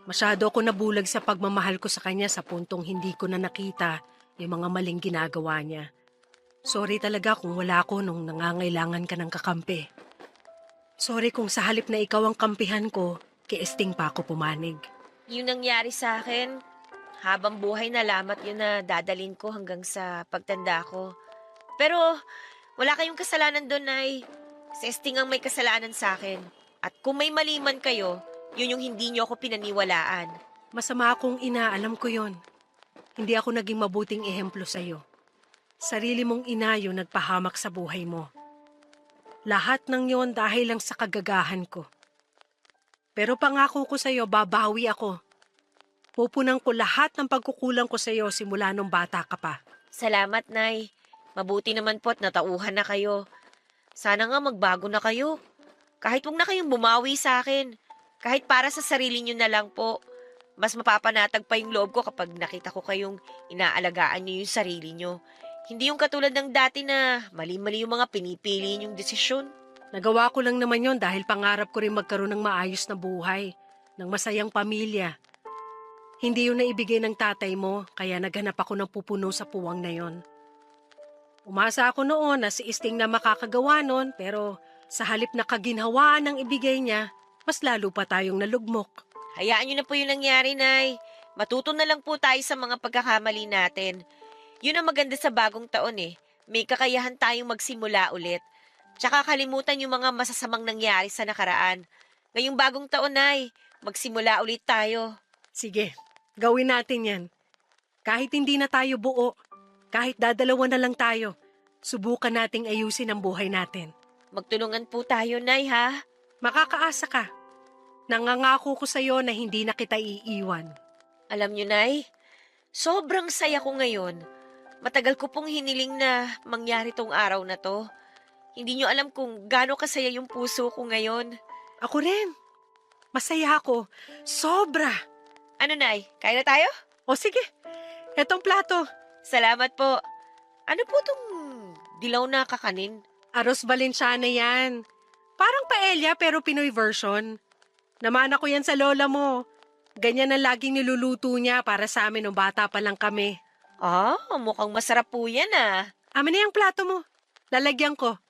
Masyado ako nabulag sa pagmamahal ko sa kanya sa puntong hindi ko na nakita yung mga maling ginagawa niya. Sorry talaga kung wala ako nung nangangailangan ka ng kakampi. Sorry kung sa halip na ikaw ang kampihan ko, kay Esting pa ako pumanig. Yung nangyari sa akin, habang buhay na lamat yun na dadalin ko hanggang sa pagtanda ko. Pero wala kayong kasalanan doon, Nay. Si Esting ang may kasalanan sa akin. At kung may mali man kayo, yun yung hindi niyo ako pinaniwalaan. Masama akong ina, alam ko yon. Hindi ako naging mabuting ehemplo sa'yo. Sarili mong ina yung nagpahamak sa buhay mo. Lahat ng yon dahil lang sa kagagahan ko. Pero pangako ko sa'yo, babawi ako. Pupunan ko lahat ng pagkukulang ko sa'yo simula nung bata ka pa. Salamat, Nay. Mabuti naman po at natauhan na kayo. Sana nga magbago na kayo. Kahit huwag na kayong bumawi sa akin. Kahit para sa sarili nyo na lang po. Mas mapapanatag pa yung loob ko kapag nakita ko kayong inaalagaan nyo yung sarili nyo. Hindi yung katulad ng dati na mali-mali yung mga pinipili nyong desisyon. Nagawa ko lang naman yon dahil pangarap ko rin magkaroon ng maayos na buhay, ng masayang pamilya. Hindi yun naibigay ng tatay mo, kaya naghanap ako ng pupuno sa puwang na yon. Umasa ako noon na si Esting na makakagawa nun, pero sa halip na kaginhawaan ng ibigay niya, mas lalo pa tayong nalugmok. Hayaan nyo na po yung nangyari, Nay. Matuto na lang po tayo sa mga pagkakamali natin. Yun ang maganda sa bagong taon eh. may kakayahan tayong magsimula ulit. Tsaka kalimutan yung mga masasamang nangyari sa nakaraan. Ngayong bagong taon, Nay, magsimula ulit tayo. Sige, gawin natin yan. Kahit hindi na tayo buo, kahit dadalawa na lang tayo, subukan nating ayusin ang buhay natin. Magtulungan po tayo, Nay, ha? Makakaasa ka. Nangangako ko sa'yo na hindi na kita iiwan. Alam niyo, Nay, sobrang saya ko ngayon. Matagal ko pong hiniling na mangyari tong araw na to. Hindi niyo alam kung gaano kasaya yung puso ko ngayon. Ako rin. Masaya ako. Sobra. Ano, Nay? Kain na tayo? O sige, etong plato. Salamat po. Ano po tong dilaw na kakanin? Arroz Valenciana yan. Parang paella pero Pinoy version. Namana ko yan sa lola mo. Ganyan ang laging niluluto niya para sa amin nung bata pa lang kami. Ah, mukhang masarap po yan ah. Amin na yung plato mo. Lalagyan ko.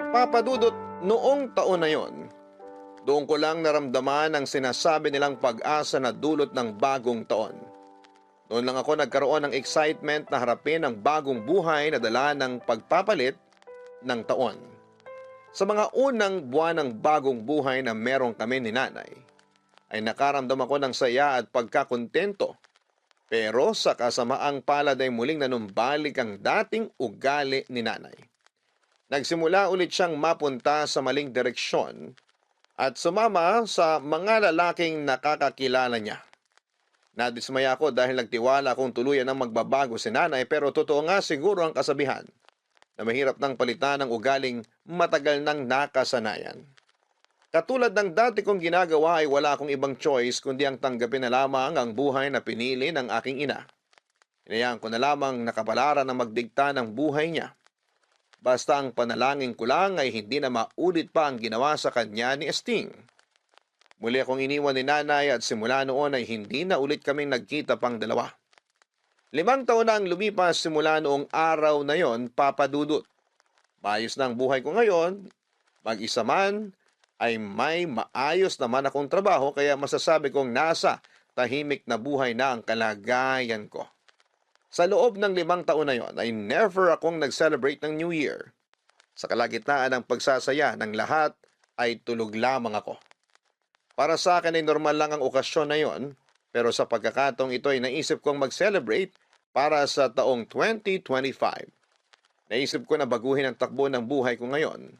Papadudot, noong taon na yon, doon ko lang naramdaman ang sinasabi nilang pag-asa na dulot ng bagong taon. Noon lang ako nagkaroon ng excitement na harapin ang bagong buhay na dala ng pagpapalit ng taon. Sa mga unang buwan ng bagong buhay na meron kami ni nanay, ay nakaramdam ako ng saya at pagkakontento. Pero sa kasamaang palad ay muling nanumbalik ang dating ugali ni nanay. Nagsimula ulit siyang mapunta sa maling direksyon at sumama sa mga lalaking nakakakilala niya. Nadismaya ako dahil nagtiwala akong tuluyan ng magbabago si nanay, pero totoo nga siguro ang kasabihan na mahirap nang palitan ng ugaling matagal nang nakasanayan. Katulad ng dati kong ginagawa ay wala akong ibang choice kundi ang tanggapin na lamang ang buhay na pinili ng aking ina. Hinayaan ko na lamang nakapalaran na magdikta ng buhay niya. Basta ang panalangin ko lang ay hindi na maulit pa ang ginawa sa kanya ni Esting. Muli akong iniwan ni nanay at simula noon ay hindi na ulit kaming nagkita pang dalawa. 5 taon na ang lumipas simula noong araw na yon, papadudot. Maayos na ang buhay ko ngayon, mag-isa man ay may maayos naman akong trabaho kaya masasabi kong nasa tahimik na buhay na ang kalagayan ko. Sa loob ng 5 taon na yon ay never akong nag-celebrate ng New Year. Sa kalagitnaan ng pagsasaya ng lahat ay tulog lamang ako. Para sa akin ay normal lang ang okasyon na yon, pero sa pagkakataong ito ay naisip kong mag-celebrate para sa taong 2025. Naisip ko na baguhin ang takbo ng buhay ko ngayon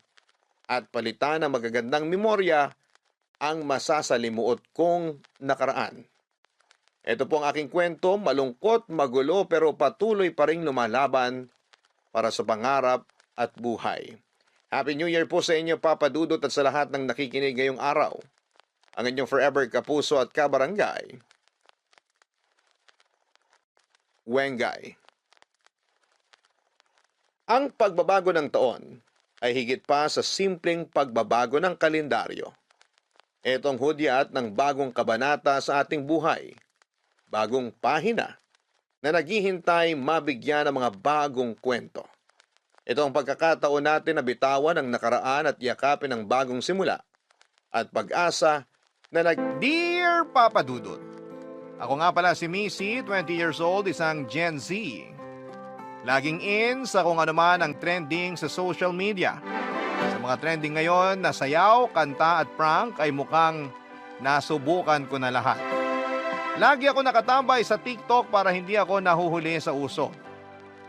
at palitan ng magagandang memorya ang masasalimuot kong nakaraan. Ito po ang aking kwento, malungkot, magulo pero patuloy pa ring lumalaban para sa pangarap at buhay. Happy New Year po sa inyo, Papa Dudot, at sa lahat ng nakikinig ngayong araw. Ang inyong forever kapuso at kabarangay, Wengay. Ang pagbabago ng taon ay higit pa sa simpleng pagbabago ng kalendaryo. Itong hudyat ng bagong kabanata sa ating buhay. Bagong pahina na naghihintay mabigyan ng mga bagong kwento. Ito ang pagkakataon natin na bitawan ang nakaraan at yakapin ang bagong simula at pag-asa na Dear Papa Dudut, ako nga pala si Missy, 20 years old, isang Gen Z. Laging in sa kung ano man ang trending sa social media. Sa mga trending ngayon na sayaw, kanta at prank ay mukhang nasubukan ko na lahat. Lagi ako nakatambay sa TikTok para hindi ako nahuhuli sa uso.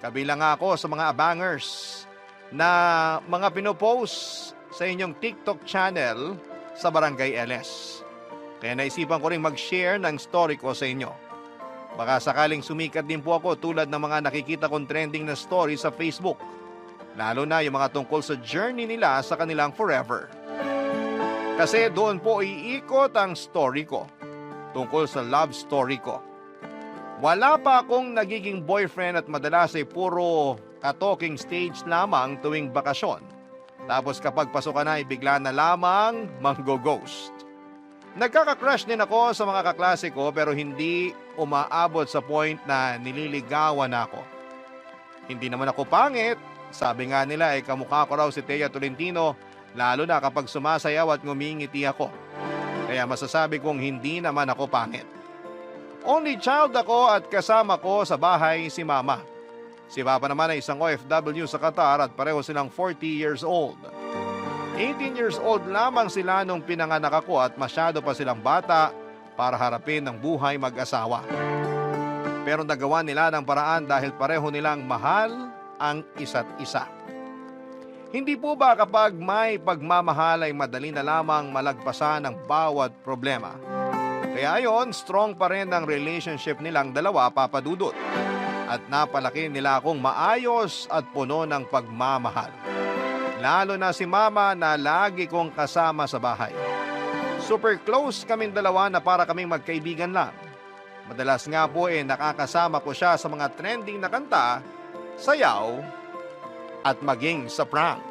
Kabilang ako sa mga abangers na mga pinopost sa inyong TikTok channel sa Barangay LS. Kaya naisipan ko rin mag-share ng story ko sa inyo. Baka sakaling sumikat din po ako tulad ng mga nakikita kong trending na story sa Facebook. Lalo na yung mga tungkol sa journey nila sa kanilang forever. Kasi doon po iikot ang story ko. Tungkol sa love story ko. Wala pa akong nagiging boyfriend at madalas ay puro ka-talking stage lamang tuwing bakasyon. Tapos kapag pasukan na ay bigla na lamang manggo-ghost. Nagkaka-crush din ako sa mga kaklase ko pero hindi umaabot sa point na nililigawan ako. Hindi naman ako pangit Sabi nga nila ay kamukha ko raw si Thea Tolentino, lalo na kapag sumasayaw at ngumingiti ako. Kaya masasabi kong hindi naman ako pangit. Only child ako at kasama ko sa bahay si Mama. Si Papa naman ay isang OFW sa Qatar at pareho silang 40 years old. 18 years old lamang sila nung pinanganak ako at masyado pa silang bata para harapin ang buhay mag-asawa. Pero nagawa nila ng paraan dahil pareho nilang mahal ang isa't isa. Hindi po ba kapag may pagmamahal ay madali na lamang malagpasan ang bawat problema? Kaya ayon, strong pa rin ang relationship nilang dalawa, Papa Dudut. At napalaki nila akong maayos at puno ng pagmamahal. Lalo na si Mama na lagi kong kasama sa bahay. Super close kaming dalawa na para kaming magkaibigan lang. Madalas nga po nakakasama ko siya sa mga trending na kanta, sayaw, at maging sa prank.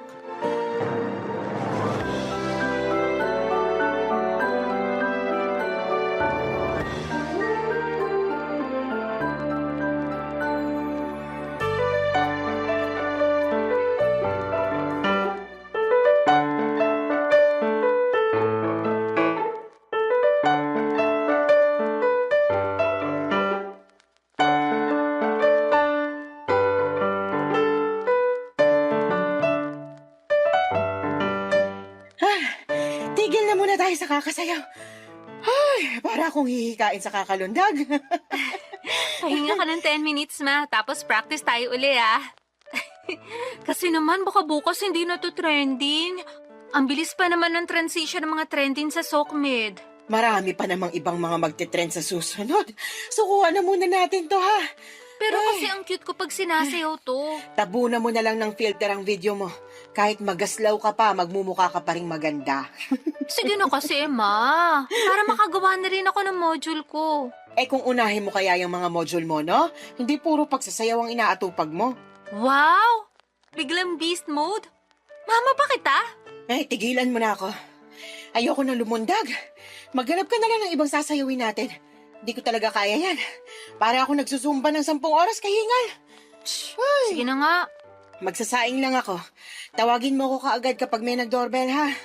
Tigil na muna tayo sa kakasayaw. Ay, para akong hihikain sa kakalundag. Pahinga ka ng 10 minutes, ma. Tapos practice tayo uli, ah. Kasi naman, baka bukas hindi na to trending. Ang bilis pa naman ng transition ng mga trending sa SOCMED. Marami pa namang ibang mga magte-trend sa susunod. Sukuha na muna natin to, ha? Pero Ay. kasi ang cute ko pag sinasayaw to. Tabunan mo na lang ng filter ang video mo. Kahit magaslaw ka pa, magmumukha ka pa rin maganda. Sige na kasi, ma. Para makagawa na rin ako ng module ko. Eh kung unahin mo kaya yung mga module mo, no? Hindi puro pagsasayaw ang inaatupag mo. Wow! Biglang beast mode? Mama, bakit ah? Eh, tigilan mo na ako. Ayoko nang lumundag. Maghanap ka na lang ng ibang sasayawin natin. Hindi ko talaga kaya yan. Para ako nagsusumba ng 10 oras kahingal. Sige na nga. Magsasaing lang ako. Tawagin mo ko kaagad kapag may nag-doorbell, ha?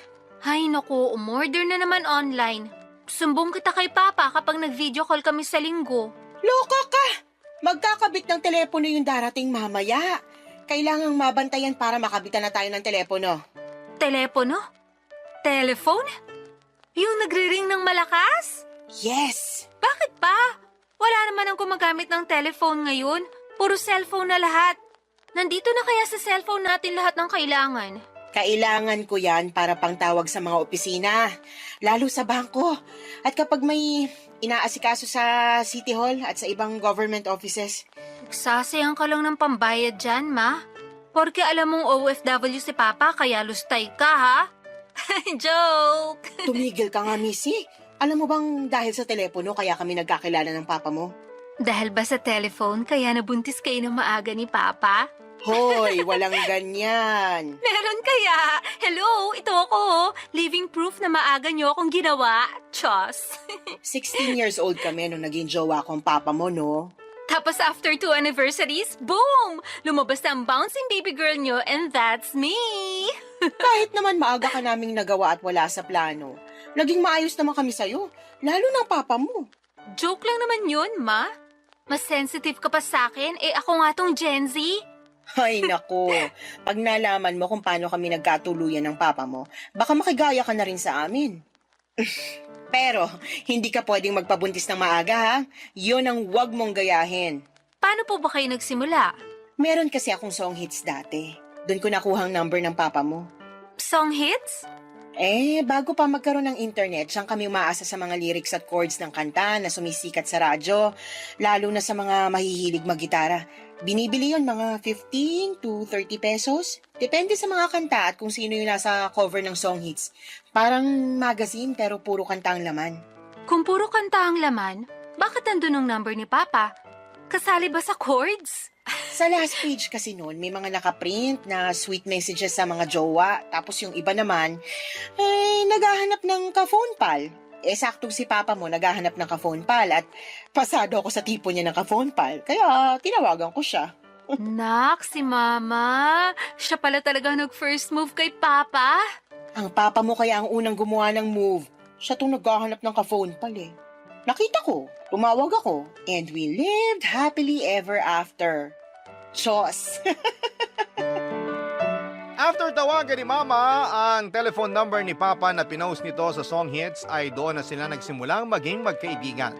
Hay naku, umorder na naman online. Sumbong kita kay Papa kapag nag-video call kami sa linggo. Loka ka! Magkakabit ng telepono yung darating mamaya. Kailangang mabantayan para makabitan na tayo ng telepono. Telepono? Telephone? Yung nagre-ring ng malakas? Yes! Bakit pa? Wala naman ang gumagamit ng telephone ngayon. Puro cellphone na lahat. Nandito na kaya sa cellphone natin lahat ng kailangan. Kailangan ko yan para pangtawag sa mga opisina. Lalo sa bangko. At kapag may inaasikaso sa City Hall at sa ibang government offices. Sasayang ka lang ng pambayad dyan, ma. Porque alam mong OFW si Papa kaya lustay ka, ha? Joke! Tumigil ka nga, Missy. Alam mo bang dahil sa telepono kaya kami nagkakilala ng papa mo? Dahil ba sa telephone kaya nabuntis kayo ng maaga ni Papa? Hoy, walang ganyan. Meron kaya? Hello, ito ako. Living proof na maaga niyo akong ginawa. Chos. 16 years old kami nung naging jowa ko ang papa mo, no? Tapos after 2 anniversaries, boom! Lumabas na ang bouncing baby girl niyo and that's me! Kahit naman maaga ka naming nagawa at wala sa plano, naging maayos naman kami sa'yo, lalo ng papa mo. Joke lang naman yun, ma. Mas sensitive ka pa sa akin, ako nga tong Gen Z. Ay nako, pag nalaman mo kung paano kami nagkatuluyan ng papa mo, baka makigaya ka na rin sa amin. Pero, hindi ka pwedeng magpabuntis ng maaga, ha? Yun ang wag mong gayahin. Paano po ba kayo nagsimula? Meron kasi akong song hits dati. Doon ko nakuha ang number ng papa mo. Song hits? Bago pa magkaroon ng internet, siyang kami umaasa sa mga lyrics at chords ng kanta na sumisikat sa radyo, lalo na sa mga mahihilig maggitara. Binibili yon mga 15 to 30 pesos. Depende sa mga kanta at kung sino yung nasa cover ng song hits. Parang magazine pero puro kanta ang laman. Kung puro kanta ang laman, bakit nandun ang number ni Papa? Kasali ba sa chords? Sa last page kasi noon, may mga nakaprint na sweet messages sa mga jowa. Tapos yung iba naman, naghahanap ng ka-phone pal. Saktong si Papa mo naghahanap ng ka-phone pal at pasado ako sa tipo niya ng ka-phone pal. Kaya tinawagan ko siya. Nak, si Mama. Siya pala talaga nag-first move kay Papa. Ang papa mo kaya ang unang gumawa ng move. Siya tong naghahanap ng ka-phone pal eh. Nakita ko, tumawag ako, and we lived happily ever after. Chos! After tawagan ni Mama ang telephone number ni Papa na pinost nito sa song hits ay doon na sila nagsimulang maging magkaibigan.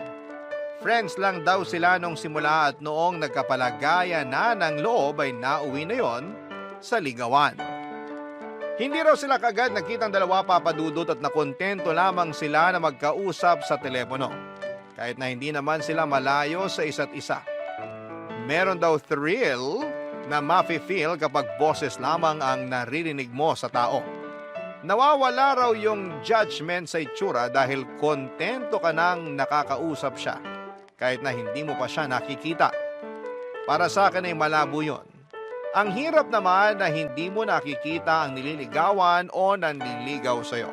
Friends lang daw sila nung simula at noong nagkapalagaya na ng loob ay nauwi na yon sa ligawan. Hindi raw sila kagad nakitang dalawa papadudot at nakontento lamang sila na magkausap sa telepono. Kahit na hindi naman sila malayo sa isa't isa. Meron daw thrill na mafe-feel kapag boses lamang ang naririnig mo sa tao. Nawawala raw yung judgment sa itsura dahil kontento ka nang nakakausap siya kahit na hindi mo pa siya nakikita. Para sa akin ay malabo yun. Ang hirap naman na hindi mo nakikita ang nililigawan o nanliligaw sa'yo.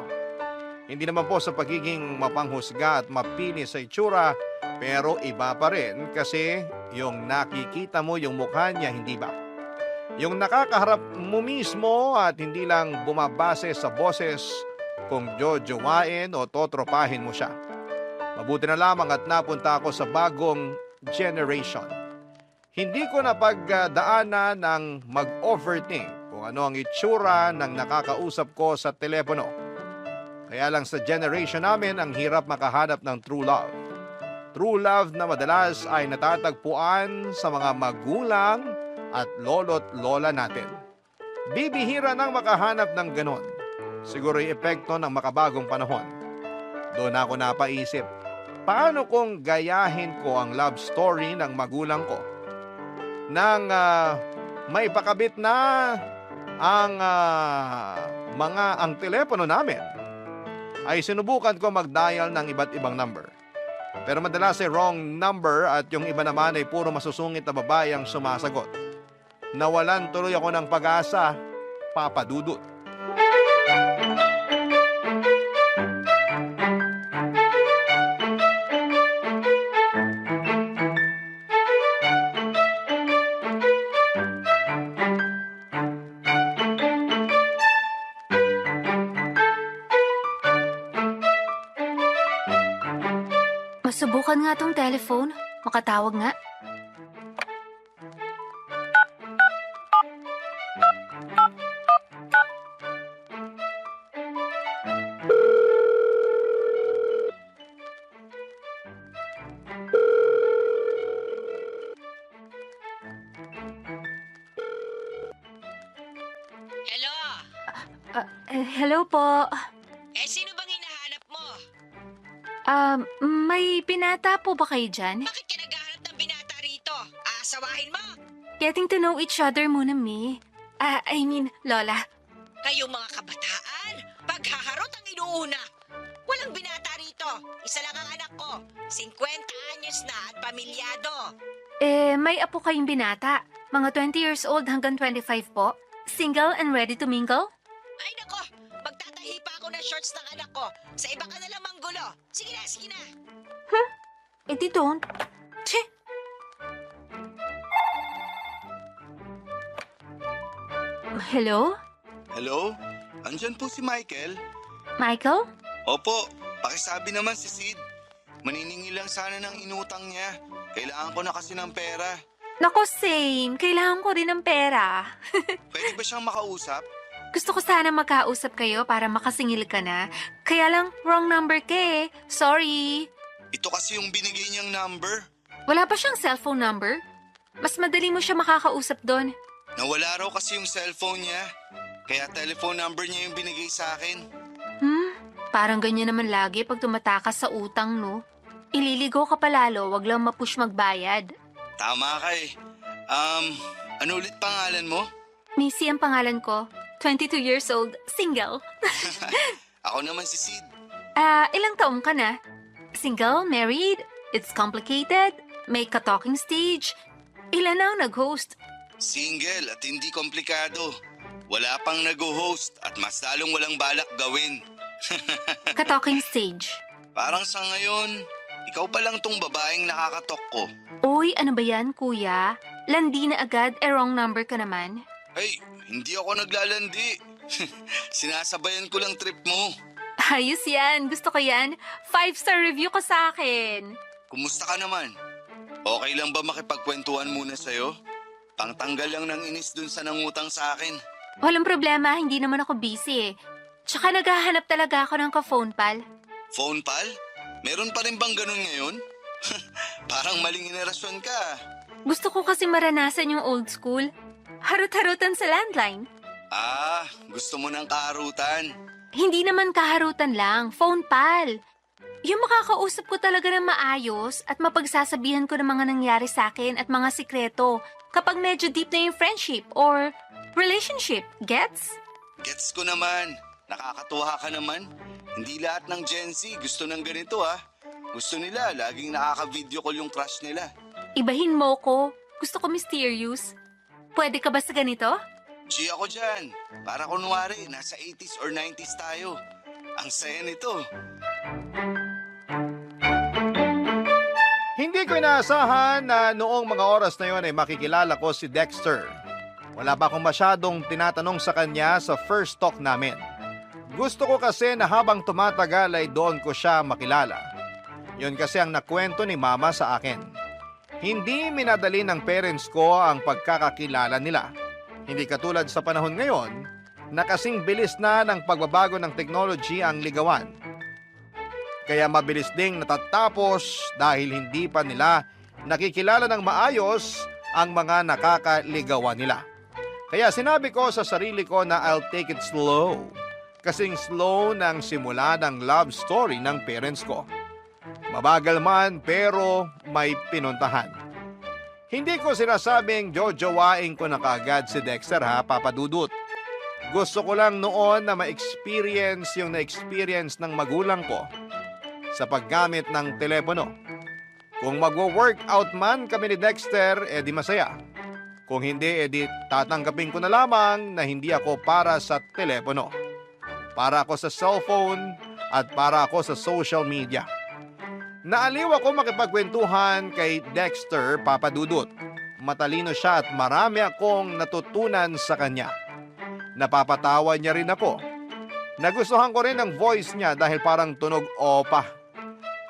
Hindi naman po sa pagiging mapanghusga at mapili sa itsura, pero iba pa rin kasi yung nakikita mo yung mukha niya, hindi ba? Yung nakakaharap mo mismo at hindi lang bumabase sa boses kung jojowain o totropahin mo siya. Mabuti na lamang at napunta ako sa bagong generation. Hindi ko napagdaanan ng mag-overthink kung ano ang itsura ng nakakausap ko sa telepono. Kaya lang sa generation namin ang hirap makahanap ng true love. True love na madalas ay natatagpuan sa mga magulang at lolo't lola natin. Bibihira nang makahanap ng ganon. Siguro yung epekto ng makabagong panahon. Doon ako napaisip, paano kung gayahin ko ang love story ng magulang ko? Nang may pakabit na ang ang telepono namin, ay sinubukan ko mag-dial ng iba't ibang number. Pero madalas ay wrong number at yung iba naman ay puro masusungit na babae ang sumasagot. Nawalan tuloy ako ng pag-asa, Papa Dudut. Masubukan nga tong telephone. Makatawag nga. Hello? Hello po. Sino bang hinahanap mo? May binata po ba kayo dyan? Bakit ka naghahanap ng binata rito? Aasawahin mo? Getting to know each other muna, Mi. Lola. Kayong mga kabataan, paghaharot ang inuuna. Walang binata rito. Isa lang ang anak ko. 50 anyos na at pamilyado. May apo kayong binata. Mga 20 years old hanggang 25 po. Single and ready to mingle? Ay nako, magtatahi pa ako ng shorts ng anak ko. Sa iba ka na lang manggulo. Sige na, sige na. Di don't. Che! Hello? Hello? Andyan po si Michael? Michael? Opo, pakisabi naman si Sid. Maniningi lang sana ng inutang niya. Kailangan ko na kasi ng pera. Nako, same. Kailangan ko rin ng pera. Pwede ba siyang makausap? Gusto ko sana magkausap kayo para makasingil ka na. Kaya lang, wrong number ka eh. Sorry. Ito kasi yung binigay niyang number. Wala pa siyang cellphone number? Mas madali mo siya makakausap doon. Nawala raw kasi yung cellphone niya. Kaya telephone number niya yung binigay sa akin. Parang ganyan naman lagi pag tumatakas sa utang, no? Ililigaw ka palalo, wag lang mapush magbayad. Tama ka eh. Ano ulit pangalan mo? Missy ang pangalan ko. 22 years old, single. Ako naman si Sid. Ilang taong ka na? Single, married, it's complicated, may ka-talking stage. Ilan na ang nag-host? Single at hindi komplikado. Wala pang nag-host at mas lalong walang balak gawin. Ka-talking stage. Parang sa ngayon, ikaw pa lang tong babaeng nakakatok ko. Uy, ano ba yan, kuya? Landi na agad, wrong number ka naman. Ay, hindi ako naglalandi. Sinasabayan ko lang trip mo. Ayos yan, gusto ko yan. 5-star review ka sa akin. Kumusta ka naman? Okay lang ba makipagkwentuhan muna sa'yo? Pangtanggal lang ng inis dun sa nangutang sa akin. Walang problema, hindi naman ako busy eh. Tsaka naghahanap talaga ako ng ka-phone pal. Phone pal? Meron pa rin bang ganun ngayon? Parang maling henerasyon ka. Gusto ko kasi maranasan yung old school. Harut-harutan sa landline. Ah, gusto mo ng kaharutan. Hindi naman kaharutan lang, phone pal. Yung makakausap ko talaga ng maayos at mapagsasabihan ko ng mga nangyari sa akin at mga sikreto kapag medyo deep na yung friendship or relationship. Gets? Gets ko naman. Nakakatuwa ka naman. Hindi lahat ng Gen Z gusto ng ganito ha. Gusto nila, laging nakaka-video call yung crush nila. Ibahin mo ko. Gusto ko mysterious. Pwede ka ba sa ganito? G ako dyan. Para kunwari, nasa 80s or 90s tayo. Ang saya nito. Hindi ko inaasahan na noong mga oras na yon ay makikilala ko si Dexter. Wala pa akong masyadong tinatanong sa kanya sa first talk namin. Gusto ko kasi na habang tumatagal ay doon ko siya makilala. Yun kasi ang nakwento ni Mama sa akin. Hindi minadali ng parents ko ang pagkakakilala nila. Hindi katulad sa panahon ngayon na kasing bilis na ng pagbabago ng technology ang ligawan. Kaya mabilis ding natatapos dahil hindi pa nila nakikilala ng maayos ang mga nakakaligawan nila. Kaya sinabi ko sa sarili ko na I'll take it slow. Kasing slow ng simula ng love story ng parents ko. Mabagal man pero may pinuntahan. Hindi ko sinasabing jojowain ko na kaagad si Dexter ha, Papa Dudut. Gusto ko lang noon na ma-experience yung na-experience ng magulang ko sa paggamit ng telepono. Kung magwo-workout man kami ni Dexter, edi masaya. Kung hindi, edi tatanggapin ko na lamang na hindi ako para sa telepono. Para ako sa cellphone at para ako sa social media. Naaliw ako makipagkwentuhan kay Dexter, Papa Dudut. Matalino siya at marami akong natutunan sa kanya. Napapatawa niya rin ako. Nagustuhan ko rin ang voice niya dahil parang tunog opa.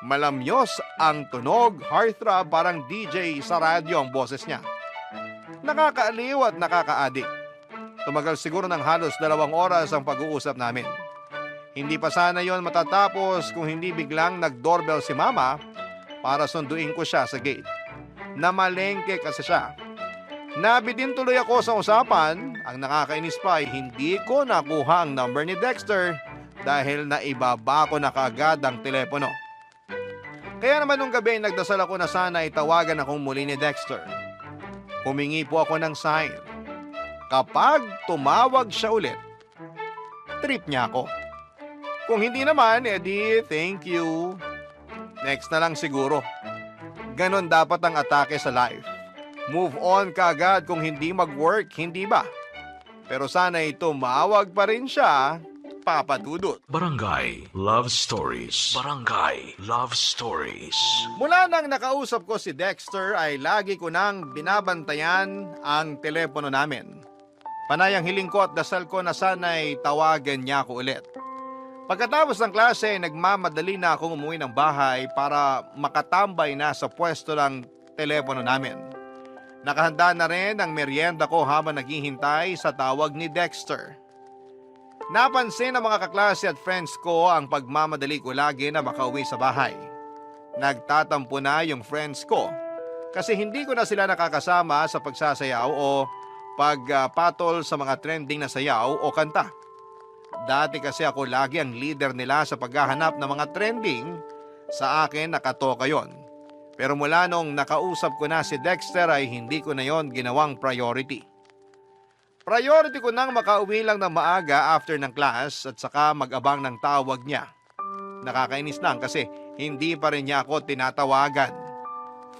Malamyos ang tunog, heartthrob, parang DJ sa radyo ang boses niya. Nakakaaliw at nakakaadik. Tumagal siguro ng halos 2 oras ang pag-uusap namin. Hindi pa sana yon matatapos kung hindi biglang nag-doorbell si Mama para sunduin ko siya sa gate. Namalengke kasi siya. Nabidin tuloy ako sa usapan. Ang nakakainis pa ay hindi ko nakuha ang number ni Dexter dahil naibaba ko na kaagad ang telepono. Kaya naman nung gabi nagdasal ako na sana itawagan akong muli ni Dexter. Humingi po ako ng sign. Kapag tumawag siya ulit, trip niya ako. Kung hindi naman, edi thank you. Next na lang siguro. Ganon dapat ang atake sa life. Move on kaagad kung hindi mag-work, hindi ba? Pero sana'y tumawag pa rin siya, Papa Dudut. Barangay Love Stories. Barangay Love Stories. Mula nang nakausap ko si Dexter ay lagi ko nang binabantayan ang telepono namin. Panay ang hiling ko at dasal ko na sana'y tawagan niya ako ulit. Pagkatapos ng klase, nagmamadali na akong umuwi ng bahay para makatambay na sa pwesto ng telepono namin. Nakahanda na rin ang merienda ko habang naghihintay sa tawag ni Dexter. Napansin ng mga kaklase at friends ko ang pagmamadali ko lagi na makauwi sa bahay. Nagtatampo na yung friends ko kasi hindi ko na sila nakakasama sa pagsasayaw o pagpatol sa mga trending na sayaw o kanta. Dati kasi ako lagi ang leader nila sa paghahanap ng mga trending, sa akin nakatoka yon. Pero mula nung nakausap ko na si Dexter ay hindi ko na yon ginawang priority. Priority ko nang makauwi lang ng maaga after ng class at saka mag-abang ng tawag niya. Nakakainis lang kasi hindi pa rin niya ako tinatawagan.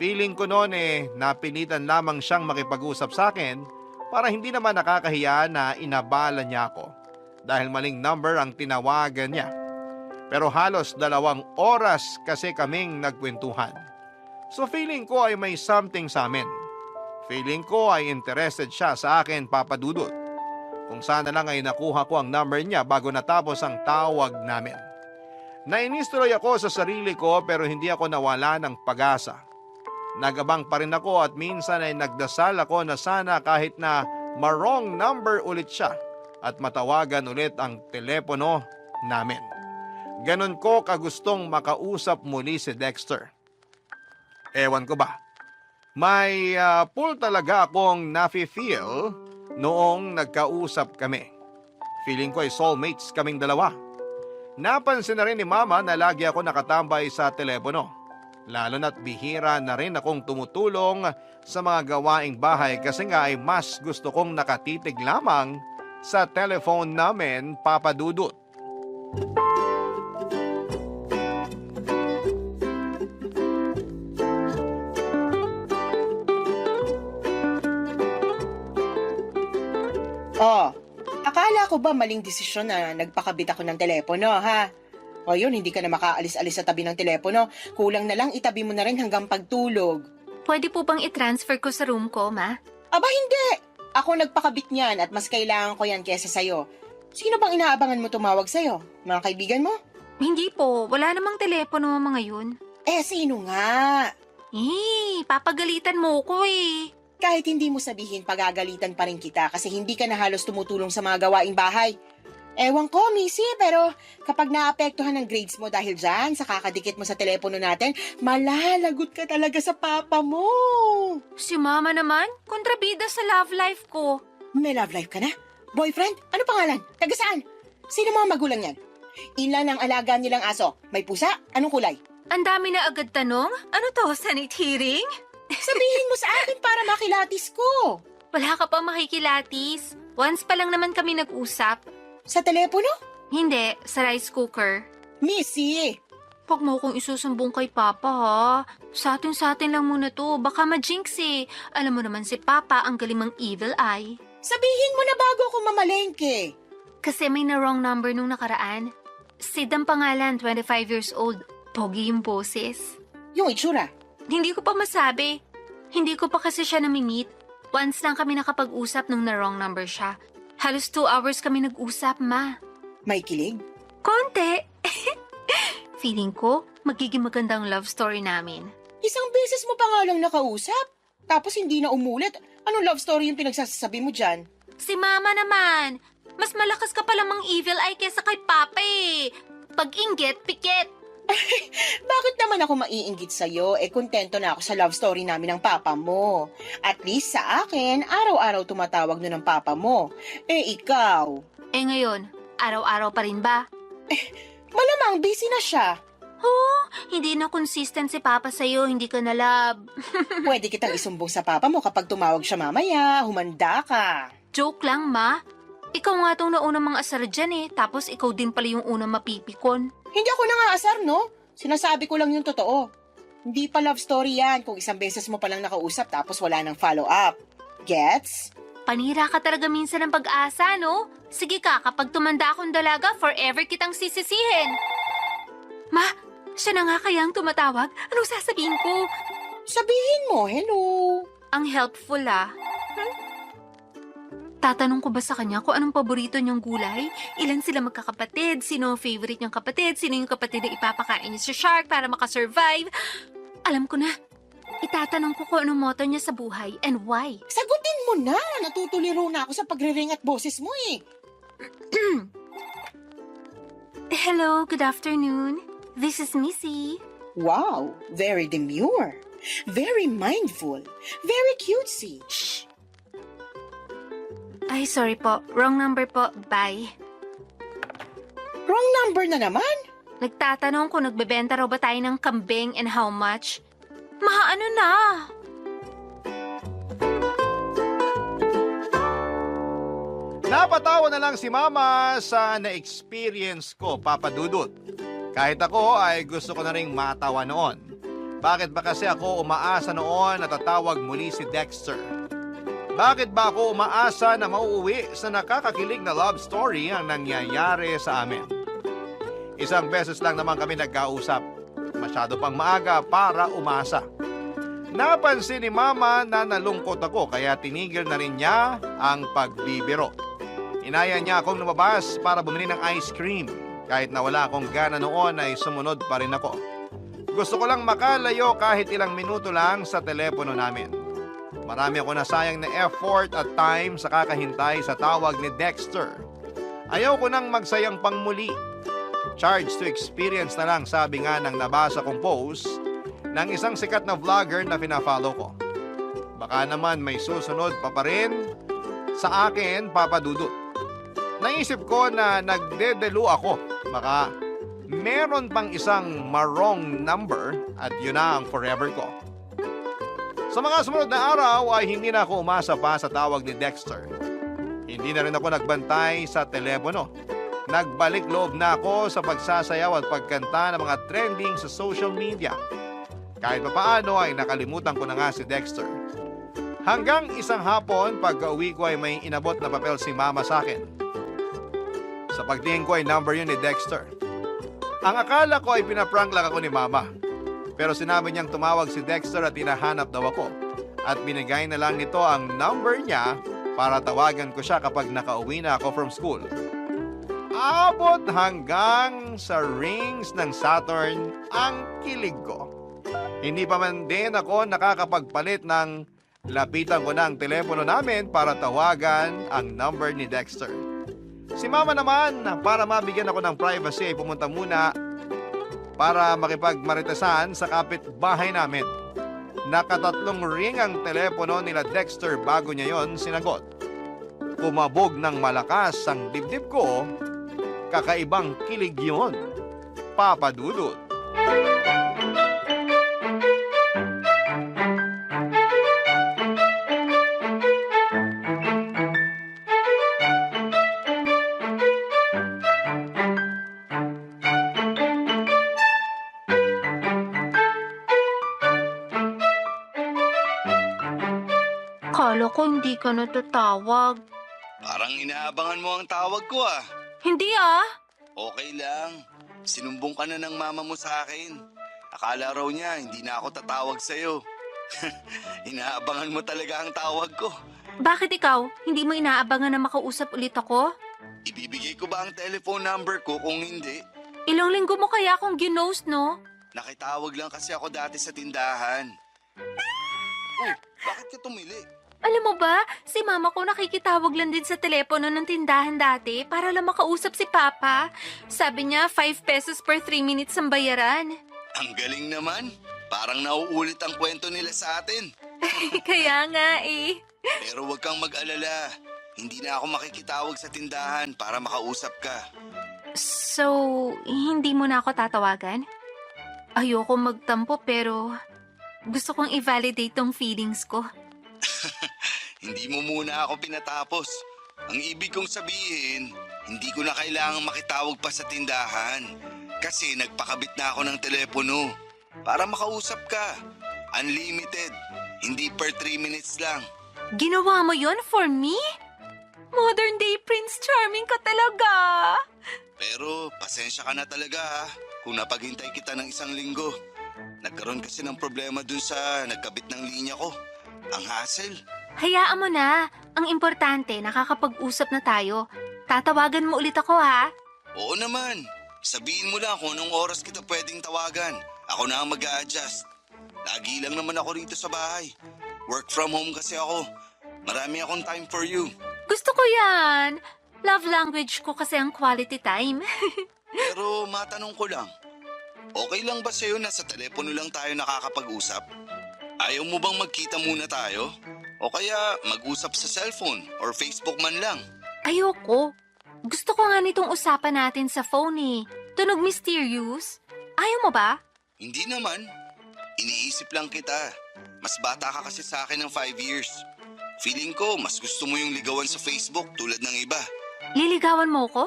Feeling ko noon napilitan lamang siyang makipag-usap sa akin para hindi naman nakakahiya na inabala niya ako dahil maling number ang tinawagan niya. Pero halos 2 oras kasi kaming nagkwentuhan. So feeling ko ay may something sa amin. Feeling ko ay interested siya sa akin, Papa Dudut. Kung sana lang ay nakuha ko ang number niya bago natapos ang tawag namin. Nainis tuloy ako sa sarili ko pero hindi ako nawala ng pag-asa. Nagabang pa rin ako at minsan ay nagdasal ako na sana kahit na ma-wrong number ulit siya at matawagan ulit ang telepono namin. Ganon ko kagustong makausap muli si Dexter. Ewan ko ba, may pull talaga akong nafe-feel noong nagkausap kami. Feeling ko ay soulmates kaming dalawa. Napansin na rin ni Mama na lagi ako nakatambay sa telepono. Lalo na't bihira na rin akong tumutulong sa mga gawaing bahay kasi nga ay mas gusto kong nakatitig lamang sa telephone namin, Papa Dudut. Oh, akala ko ba maling desisyon na nagpakabit ako ng telepono, ha? O yun, hindi ka na makaalis-alis sa tabi ng telepono. Kulang na lang itabi mo na rin hanggang pagtulog. Pwede po bang i-transfer ko sa room ko, Ma? Aba, hindi! Ako nagpakabit niyan at mas kailangan ko yan kesa sa'yo. Sino bang inaabangan mo tumawag sa'yo? Mga kaibigan mo? Hindi po. Wala namang telepono mga yun. Eh, sino nga? Papagalitan mo ko eh. Kahit hindi mo sabihin, pagagalitan pa rin kita kasi hindi ka na halos tumutulong sa mga gawaing bahay. Ewan ko, Missy, pero kapag naapektuhan ng grades mo dahil dyan, sa kakadikit mo sa telepono natin, malalagot ka talaga sa papa mo. Si Mama naman, kontrabida sa love life ko. May love life ka na? Boyfriend? Ano pangalan? Taga saan? Sino mga magulang yan? Ilan ang alaga nilang aso? May pusa? Anong kulay? Ang dami na agad tanong. Ano to, Senate hearing? Sabihin mo sa akin para makilatis ko. Wala ka pa makikilatis. Once pa lang naman kami nag-usap. Sa telepono? Hindi, sa rice cooker. Missy! Huwag mo kong isusumbong kay Papa ha. Sa atin lang muna to. Baka ma-jinx eh. Alam mo naman si Papa ang galing mang evil eye. Sabihin mo na bago ako mamalengke. Kasi may na-wrong number nung nakaraan. Sid ang pangalan, 25 years old. Pogi yung boses. Yung itsura. Hindi ko pa masabi. Hindi ko pa kasi siya nami-meet. Once lang kami nakapag-usap nung na-wrong number siya. Halos 2 hours kami nag-usap, Ma. May kilig? Konti. Feeling ko, magiging magandang love story namin. Isang beses mo pa nga lang nakausap. Tapos hindi na umulit. Anong love story yung pinagsasabi mo dyan? Si Mama naman. Mas malakas ka palang mang evil eye kesa kay Papa eh. Pag-inggit, pikit. Bakit naman ako maiinggit sa'yo? Kontento na ako sa love story namin ng papa mo. At least sa akin, araw-araw tumatawag nun ng papa mo. Ikaw? Ngayon, araw-araw pa rin ba? Malamang busy na siya. Hindi na consistent si Papa sa'yo, hindi ka na love. Pwede kitang isumbong sa papa mo kapag tumawag siya mamaya. Humanda ka. Joke lang, Ma. Ikaw nga tong naunang mga asar dyan eh, tapos ikaw din pala yung unang mapipikon. Hindi ako nangaasar, no? Sinasabi ko lang yung totoo. Hindi pa love story yan kung isang beses mo palang nakausap tapos wala nang follow-up. Gets? Panira ka talaga minsan ng pag-asa, no? Sige ka, kapag tumanda akong dalaga, forever kitang sisisihin. Ma, siya na nga kaya ang tumatawag? Anong sasabihin ko? Sabihin mo, hello. Ang helpful ah. Tatanong ko ba sa kanya kung anong paborito niyang gulay? Ilan sila magkakapatid? Sino ang favorite niyang kapatid? Sino yung kapatid na ipapakain niya sa shark para makasurvive? Alam ko na. Itatanong ko kung anong motto niya sa buhay and why. Sagutin mo na. Natutuliro na ako sa pagre-ring at boses mo eh. Hello, good afternoon. This is Missy. Wow, very demure. Very mindful. Very cutesy. Shh. Ay, sorry po. Wrong number po. Bye. Wrong number na naman. Nagtatanong kung nagbebenta raw ba tayo ng kambing and how much. Ano na? Napatawa na lang si Mama sa na-experience ko, Papa Dudut. Kahit ako ay gusto ko na ring matawa noon. Bakit ba kasi ako umaasa noon na tatawag muli si Dexter? Bakit ba ako umaasa na mauuwi sa nakakakilig na love story ang nangyayari sa amin? Isang beses lang naman kami nagkausap. Masyado pang maaga para umasa. Napansin ni Mama na nalungkot ako kaya tinigil na rin niya ang pagbibiro. Inaya niya akong lumabas para bumili ng ice cream. Kahit na wala akong gana noon ay sumunod pa rin ako. Gusto ko lang makalayo kahit ilang minuto lang sa telepono namin. Marami ako nasayang na effort at time sa kakahintay sa tawag ni Dexter. Ayaw ko nang magsayang pang muli. Charge to experience na lang, sabi nga ng nabasa kong post ng isang sikat na vlogger na pinafollow ko. Baka naman may susunod pa rin sa akin, Papa Dudut. Naisip ko na nagdedelu ako. Baka meron pang isang marong number at yun na ang forever ko. Sa mga sumunod na araw ay hindi na ako umasa pa sa tawag ni Dexter. Hindi na rin ako nagbantay sa telepono. Nagbalik loob na ako sa pagsasayaw at pagkanta ng mga trending sa social media. Kahit papaano ay nakalimutan ko na nga si Dexter. Hanggang isang hapon, pagka-uwi ko ay may inabot na papel si Mama sa akin. Sa pagtingin ko ay number yun ni Dexter. Ang akala ko ay pinaprank lang ako ni Mama. Pero sinabi niyang tumawag si Dexter at hinahanap daw ako. At binigay na lang nito ang number niya para tawagan ko siya kapag nakauwi na ako from school. Abot hanggang sa rings ng Saturn ang kilig ko. Hindi pa man din ako nakakapagpalit ng lapitan ko ng telepono namin para tawagan ang number ni Dexter. Si Mama naman, para mabigyan ako ng privacy, ay pumunta muna para makipagmaritesan sa kapitbahay namin. Nakatatlong ring ang telepono nila Dexter bago niya yon sinagot. Kumabog ng malakas ang dibdib ko. Kakaibang kilig yun, Papa Dudut. Kala ko hindi ka natatawag. Parang inaabangan mo ang tawag ko ah. Hindi ah. Okay lang. Sinumbong ka na ng mama mo sa akin. Akala raw niya hindi na ako tatawag sa'yo. Inaabangan mo talaga ang tawag ko. Bakit ikaw? Hindi mo inaabangan na makausap ulit ako? Ibibigay ko ba ang telephone number ko kung hindi? Ilang linggo mo kaya akong ginost, no? Nakitawag lang kasi ako dati sa tindahan. Oh, bakit ka tumili? Alam mo ba, si mama ko nakikitawag lang din sa telepono ng tindahan dati para lang makausap si Papa. Sabi niya, 5 pesos per 3 minutes ang bayaran. Ang galing naman. Parang nauulit ang kwento nila sa atin. Kaya nga eh. Pero huwag kang mag-alala. Hindi na ako makikitawag sa tindahan para makausap ka. So, hindi mo na ako tatawagan? Ayoko magtampo pero gusto kong i-validate tong feelings ko. Hindi mo muna ako pinatapos. Ang ibig kong sabihin, hindi ko na kailangang makitawag pa sa tindahan. Kasi nagpakabit na ako ng telepono para makausap ka. Unlimited, hindi per 3 minutes lang. Ginawa mo yon for me? Modern day Prince Charming ka talaga. Pero pasensya ka na talaga ha, kung napaghintay kita ng 1 linggo. Nagkaroon kasi ng problema dun sa nagkabit ng linya ko. Ang hassle. Hayaan mo na. Ang importante, nakakapag-usap na tayo. Tatawagan mo ulit ako, ha? Oo naman. Sabihin mo lang kung anong oras kita pwedeng tawagan. Ako na ang mag-a-adjust. Lagi lang naman ako rito sa bahay. Work from home kasi ako. Marami akong time for you. Gusto ko yan. Love language ko kasi ang quality time. Pero matanong ko lang. Okay lang ba sa'yo na sa telepono lang tayo nakakapag-usap? Ayaw mo bang magkita muna tayo? O kaya mag-usap sa cellphone or Facebook man lang? Ayoko. Gusto ko nga nitong usapan natin sa phone eh. Tunog mysterious. Ayaw mo ba? Hindi naman. Iniisip lang kita. Mas bata ka kasi sa akin ng 5 years. Feeling ko mas gusto mo yung ligawan sa Facebook tulad ng iba. Liligawan mo ko?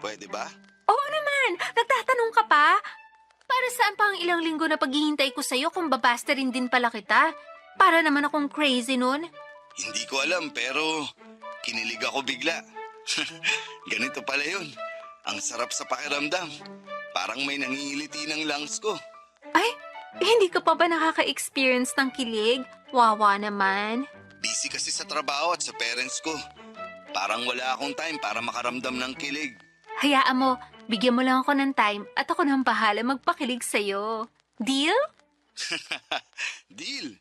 Pwede ba? Oo naman. Nagtatanong ka pa? Para saan pa ang ilang linggo na paghihintay ko sa'yo kung babasta rin din pala kita? Para naman akong crazy nun. Hindi ko alam pero kinilig ako bigla. Ganito pala yun. Ang sarap sa pakiramdam. Parang may nangingiliti ng lungs ko. Ay, Hindi ka pa ba nakaka-experience ng kilig? Wawa naman. Busy kasi sa trabaho at sa parents ko. Parang wala akong time para makaramdam ng kilig. Hayaan mo, bigyan mo lang ako ng time at ako nang bahala magpakilig sa'yo. Deal? Deal.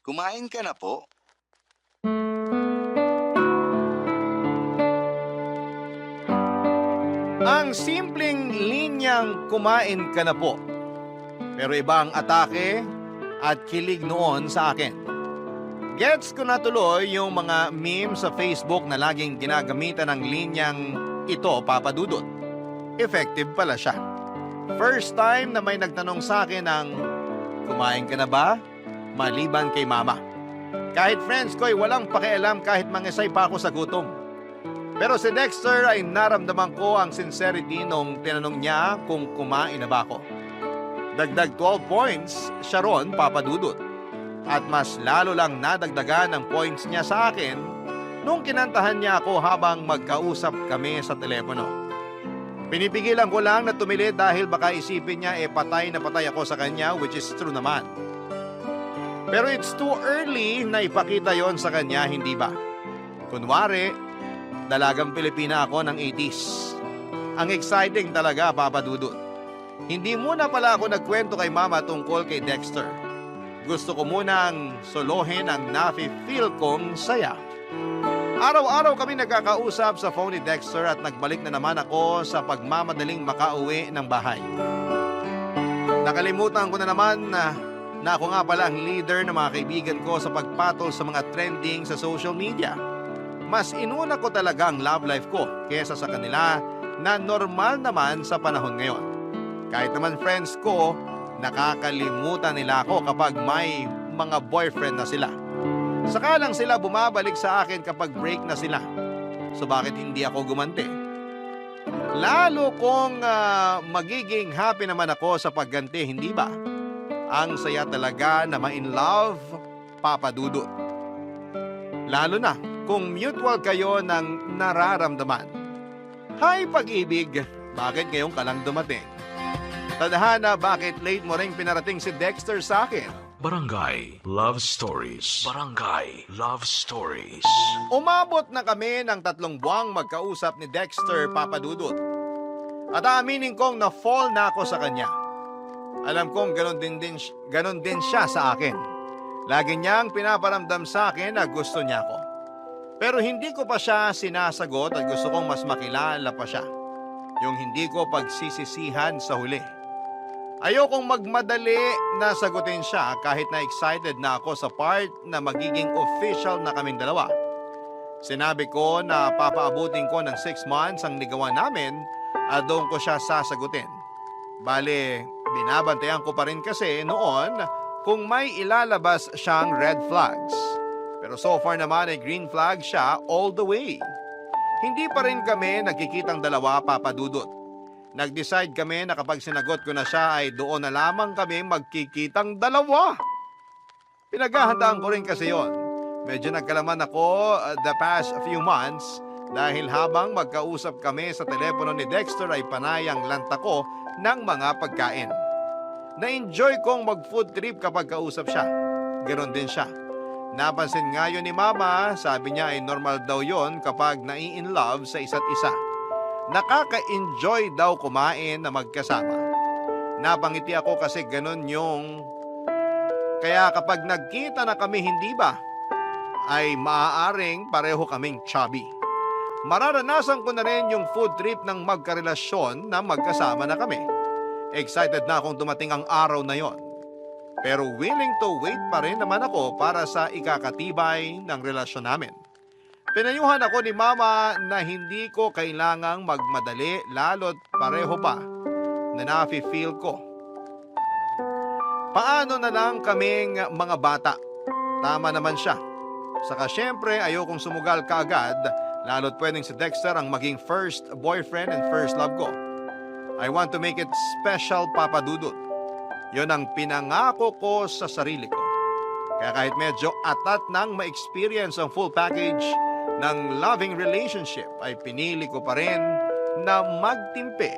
Kumain ka na po? Ang simpleng linyang kumain ka na po. Pero iba ang atake at kilig noon sa akin. Gets ko na tuloy yung mga memes sa Facebook na laging ginagamitan ng linyang ito, Papa Dudut. Effective pala siya. First time na may nagtanong sa akin ng, kumain ka na ba? Maliban kay mama. Kahit friends ko ay walang pakialam kahit mangisay pa ako sa gutom. Pero si Dexter ay naramdaman ko ang sincerity nung tinanong niya kung kumain na ba ako. Dagdag 12 points siya ron, Papa Dudut. At mas lalo lang nadagdagan ang points niya sa akin nung kinantahan niya ako habang magkausap kami sa telepono. Pinipigilan ko lang na tumili dahil baka isipin niya patay na patay ako sa kanya, which is true naman. Pero it's too early na ipakita yon sa kanya, hindi ba? Kunwari, dalagang Pilipina ako ng 80s. Ang exciting talaga, Papa Dudut. Hindi muna pala ako nagkwento kay Mama tungkol kay Dexter. Gusto ko munang solohin ang nafe-feel kong saya. Araw-araw kami nagkakausap sa phone ni Dexter at nagbalik na naman ako sa pagmamadaling makauwi ng bahay. Nakalimutan ko na naman na ako nga pala ang leader ng mga kaibigan ko sa pagpatol sa mga trending sa social media. Mas inuna ko talaga ang love life ko kesa sa kanila na normal naman sa panahon ngayon. Kahit naman friends ko, nakakalimutan nila ako kapag may mga boyfriend na sila. Saka lang sila bumabalik sa akin kapag break na sila. So bakit hindi ako gumanti? Lalo kung magiging happy naman ako sa pagganti, hindi ba? Ang saya talaga na ma-in love, Papa Dudut. Lalo na kung mutual kayo ng nararamdaman. Hi pag-ibig, bakit ngayon ka lang dumating? Tadhana, bakit late mo ring pinarating si Dexter sa akin? Barangay Love Stories. Barangay Love Stories. Umabot na kami ng 3 buwang magkausap ni Dexter, Papa Dudut. At aaminin kong na-fall na ako sa kanya. Alam kong ganon din siya sa akin. Lagi niyang pinaparamdam sa akin na gusto niya ako. Pero hindi ko pa siya sinasagot at gusto kong mas makilala pa siya. Yung hindi ko pagsisisihan sa huli. Ayokong magmadali na sagutin siya kahit na excited na ako sa part na magiging official na kaming dalawa. Sinabi ko na papaabutin ko ng 6 months ang ligawan namin at doon ko siya sasagutin. Bale, binabantayan ko pa rin kasi noon kung may ilalabas siyang red flags. Pero so far naman ay green flag siya all the way. Hindi pa rin kami nagkikitang dalawa, Papa Dudut. Nag-decide kami na kapag sinagot ko na siya ay doon na lamang kami magkikitang dalawa. Pinaghahandaan ko rin kasi yon. Medyo nagkalaman ako the past few months dahil habang magkausap kami sa telepono ni Dexter ay panayang lanta ko ng mga pagkain. Na-enjoy kong mag-food trip kapag kausap siya. Ganon din siya. Napansin nga yun ni Mama, sabi niya ay normal daw yon kapag nai-in-love sa isa't isa. Nakaka-enjoy daw kumain na magkasama. Napangiti ako kasi ganon yung... Kaya kapag nagkita na kami, hindi ba, ay maaaring pareho kaming chubby. Mararanasan ko na rin yung food trip ng magkarelasyon na magkasama na kami. Excited na akong dumating ang araw na yon. Pero willing to wait pa rin naman ako para sa ikakatibay ng relasyon namin. Pinayuhan ako ni Mama na hindi ko kailangang magmadali lalo't pareho pa na nafe-feel ko. Paano na lang kaming mga bata? Tama naman siya. Saka syempre ayokong sumugal kaagad lalo't pwedeng si Dexter ang maging first boyfriend and first love ko. I want to make it special, Papa Dudut. Yon ang pinangako ko sa sarili ko. Kaya kahit medyo atat nang ma-experience ang full package ng loving relationship ay pinili ko pa rin na magtimpe,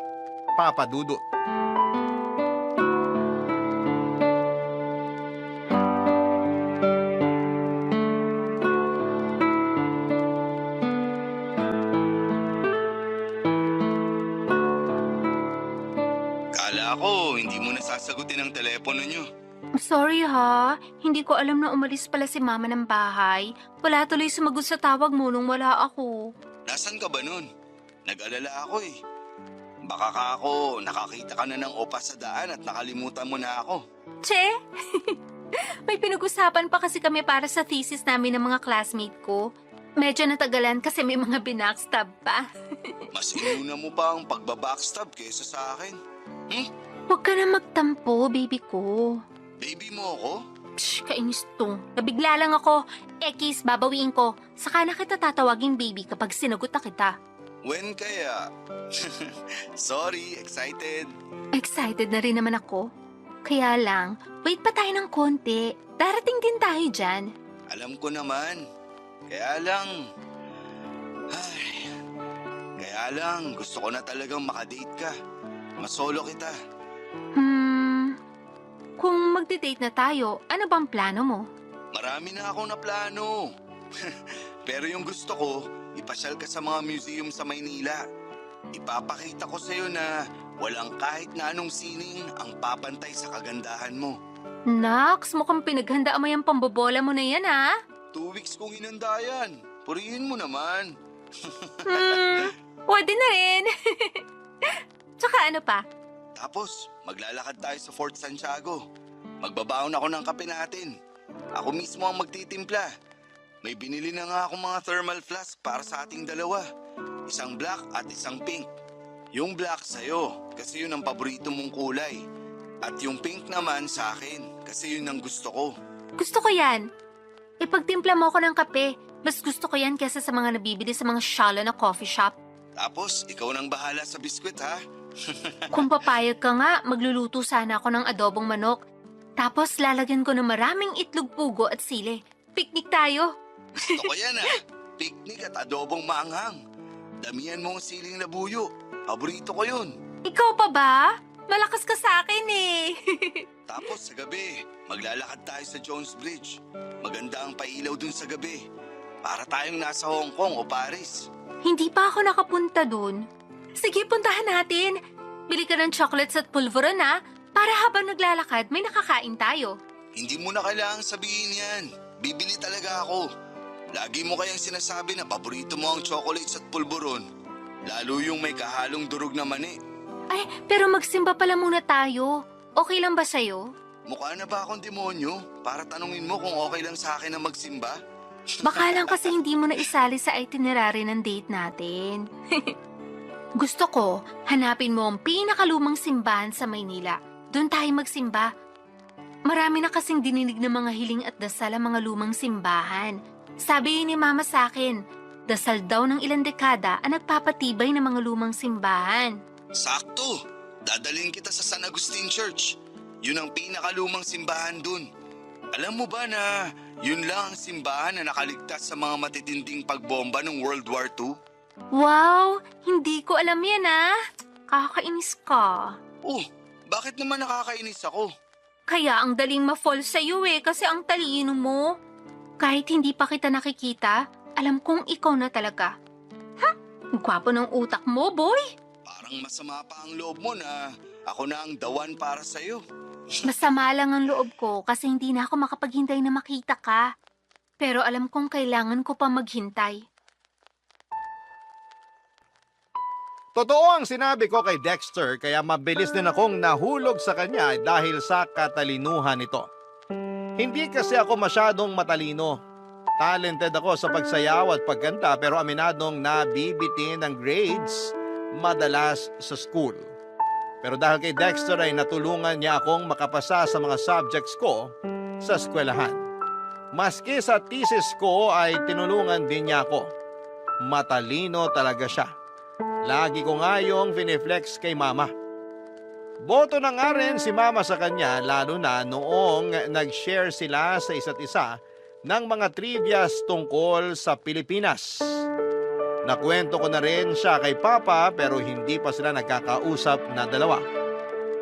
Papa Dudut. Akala ko hindi mo nasasagutin ang telepono nyo. Sorry ha, hindi ko alam na umalis pala si mama ng bahay. Wala tuloy sumagot sa tawag mo nung wala ako. Nasaan ka ba nun? Nag-alala ako eh. Baka ka ako, nakakita ka na ng opa sa daan at nakalimutan mo na ako. Che! May pinag-usapan pa kasi kami para sa thesis namin ng mga classmate ko. Medyo natagalan kasi may mga binackstab pa. Mas inuna mo pa ang pagbabackstab kaysa sa akin. Huwag ka na magtampo, baby ko. Baby mo ako? Psh, kainis to. Nabigla lang ako. Ekis, babawiin ko. Saka na kita tatawaging baby kapag sinagot na kita. When kaya? Sorry, excited. Excited na rin naman ako. Kaya lang, wait pa tayo ng konti. Darating din tayo dyan. Alam ko naman. Kaya lang... Kaya lang, gusto ko na talagang makadate ka. Masolo kita. Kung magde-date na tayo, ano bang plano mo? Marami na akong naplano. Pero yung gusto ko, ipasyal ka sa mga museum sa Maynila. Ipapakita ko sa'yo na walang kahit na anong sining ang papantay sa kagandahan mo. Nax, mukhang pinaghandaan mo yung pambobola mo na yan, ha? 2 weeks kong inanda yan. Purihin mo naman. Pwede na rin. Tsaka ano pa? Tapos, maglalakad tayo sa Fort Santiago. Magbabaon ako ng kape natin. Ako mismo ang magtitimpla. May binili na nga akong mga thermal flask para sa ating dalawa. Isang black at isang pink. Yung black sa'yo, kasi yun ang paborito mong kulay. At yung pink naman sa akin, kasi yun ang gusto ko. Gusto ko yan. Ipagtimpla mo ako ng kape. Mas gusto ko yan kesa sa mga nabibili sa mga shallow na coffee shop. Tapos, ikaw nang bahala sa biskwit, ha? Kung papayag ka nga, magluluto sana ako ng adobong manok. Tapos lalagyan ko ng maraming itlog pugo at sili. Picnic tayo. Gusto ko yan, ha? Picnic at adobong maanghang. Damihan mo ang siling labuyo. Paborito ko yun. Ikaw pa ba? Malakas ka sa akin eh. Tapos sa gabi, maglalakad tayo sa Jones Bridge. Maganda ang pailaw dun sa gabi. Para tayong nasa Hong Kong o Paris. Hindi pa ako nakapunta dun. Sige, puntahan natin. Bili ka ng chocolates at pulveron na para habang naglalakad may nakakain tayo. Hindi mo na kailangang sabihin yan. Bibili talaga ako. Lagi mo kayang sinasabi na paborito mo ang chocolates at pulburon. Lalo yung may kahalong durog na mani. Ay, pero magsimba pala muna tayo. Okay lang ba sa'yo? Mukha na ba akong demonyo para tanungin mo kung okay lang sa akin na magsimba? Baka lang kasi hindi mo na isali sa itinerary ng date natin. Gusto ko, hanapin mo ang pinakalumang simbahan sa Maynila. Doon tayo magsimba. Marami na kasing dininig ng mga hiling at dasal ang mga lumang simbahan. Sabi ni Mama sa akin, dasal daw ng ilang dekada ang nagpapatibay ng mga lumang simbahan. Sakto! Dadalhin kita sa San Agustin Church. Yun ang pinakalumang simbahan dun. Alam mo ba na yun lang ang simbahan na nakaligtas sa mga matitinding pagbomba ng World War II? Wow! Hindi ko alam yan ah! Kakainis ka. Oh, bakit naman nakakainis ako? Kaya ang daling ma-fall sa'yo eh kasi ang talino mo. Kahit hindi pa kita nakikita, alam kong ikaw na talaga. Ha? Ang gwapo ng utak mo, boy! Parang masama pa ang loob mo na ako na ang dawan para sa'yo. Masama lang ang loob ko kasi hindi na ako makapaghintay na makita ka. Pero alam kong kailangan ko pa maghintay. Totoo ang sinabi ko kay Dexter kaya mabilis din akong nahulog sa kanya dahil sa katalinuhan nito. Hindi kasi ako masyadong matalino. Talented ako sa pagsayaw at pagkanta pero aminadong nabibitin ng grades madalas sa school. Pero dahil kay Dexter ay natulungan niya akong makapasa sa mga subjects ko sa eskwelahan. Maski sa thesis ko ay tinulungan din niya ako. Matalino talaga siya. Lagi ko nga yung finiflex kay Mama. Boto na nga rin si Mama sa kanya lalo na noong nag-share sila sa isa't isa ng mga trivias tungkol sa Pilipinas. Nakwento ko na rin siya kay Papa pero hindi pa sila nagkakausap na dalawa.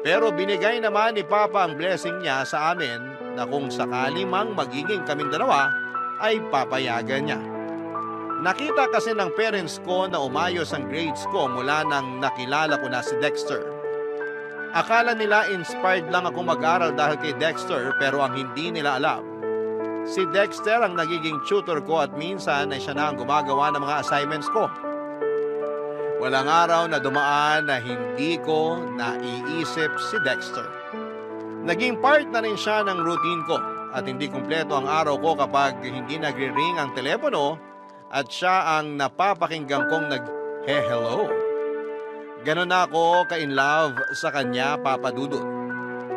Pero binigay naman ni Papa ang blessing niya sa amin na kung sakali mang magiging kaming dalawa ay papayagan niya. Nakita kasi ng parents ko na umayos ang grades ko mula nang nakilala ko na si Dexter. Akala nila inspired lang ako mag-aral dahil kay Dexter pero ang hindi nila alam, si Dexter ang nagiging tutor ko at minsan ay siya na ang gumagawa ng mga assignments ko. Walang araw na dumaan na hindi ko naiisip si Dexter. Naging part na rin siya ng routine ko at hindi kumpleto ang araw ko kapag hindi nagre-ring ang telepono at siya ang napapakinggan kong nag-hello. Ganon na ako ka-in love sa kanya, Papa Dudut.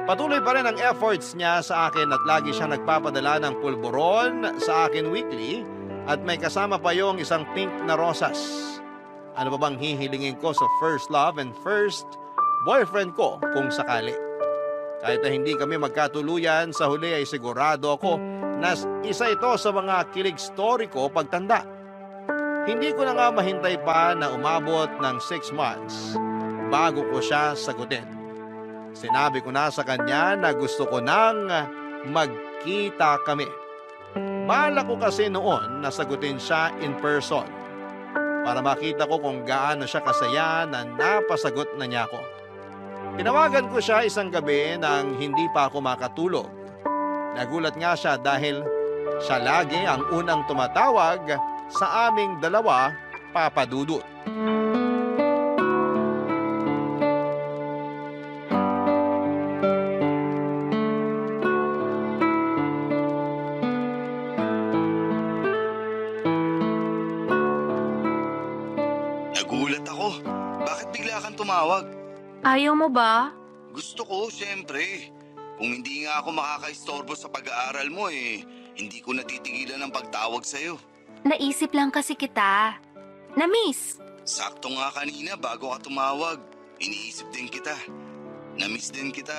Patuloy pa rin ang efforts niya sa akin at lagi siyang nagpapadala ng pulburon sa akin weekly at may kasama pa yung isang pink na rosas. Ano ba bang hihilingin ko sa first love and first boyfriend ko kung sakali? Kahit na hindi kami magkatuluyan, sa huli ay sigurado ako na isa ito sa mga kilig story ko pagtanda. Hindi ko na nga mahintay pa na umabot ng 6 months bago ko siya sagutin. Sinabi ko na sa kanya na gusto ko nang magkita kami. Balak ko kasi noon na sagutin siya in person para makita ko kung gaano siya kasaya na napasagot na niya ako. Tinawagan ko siya isang gabi nang hindi pa ako makatulog. Nagulat nga siya dahil siya lagi ang unang tumatawag sa aming dalawa, Papa Dudut. Nagulat ako. Bakit bigla kang tumawag? Ayaw mo ba? Gusto ko, syempre. Kung hindi nga ako makakaistorbo sa pag-aaral mo hindi ko natitigilan ang pagtawag sa'yo. Naisip lang kasi kita. Na-miss. Sakto nga kanina bago ka tumawag. Iniisip din kita. Na-miss din kita.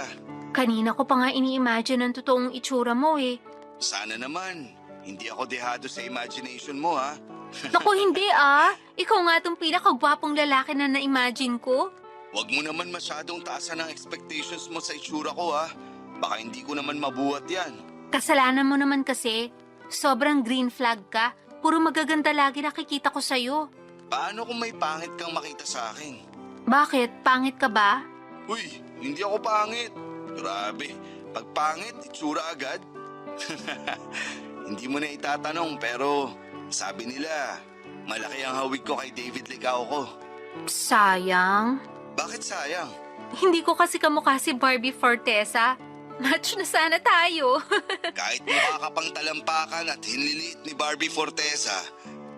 Kanina ko pa nga ini-imagine ang totoong itsura mo eh. Sana naman. Hindi ako dehado sa imagination mo, ha? Naku, hindi ah. Ikaw nga tong pinakagwapong lalaki na na-imagine ko. Huwag mo naman masyadong taasan ang expectations mo sa itsura ko, ha? Baka hindi ko naman mabuhat yan. Kasalanan mo naman kasi. Sobrang green flag ka. Puro magaganda lagi nakikita ko sa'yo. Paano kung may pangit kang makita sa akin? Bakit? Pangit ka ba? Uy, hindi ako pangit. Grabe, pag pangit, itsura agad. Hindi mo na itatanong pero sabi nila, malaki ang hawig ko kay David Licao ko. Sayang. Bakit sayang? Hindi ko kasi kamukha si Barbie Fortesa. Match na sana tayo. Kahit mukha ka pang talampakan at hinliliit ni Barbie Fortesa,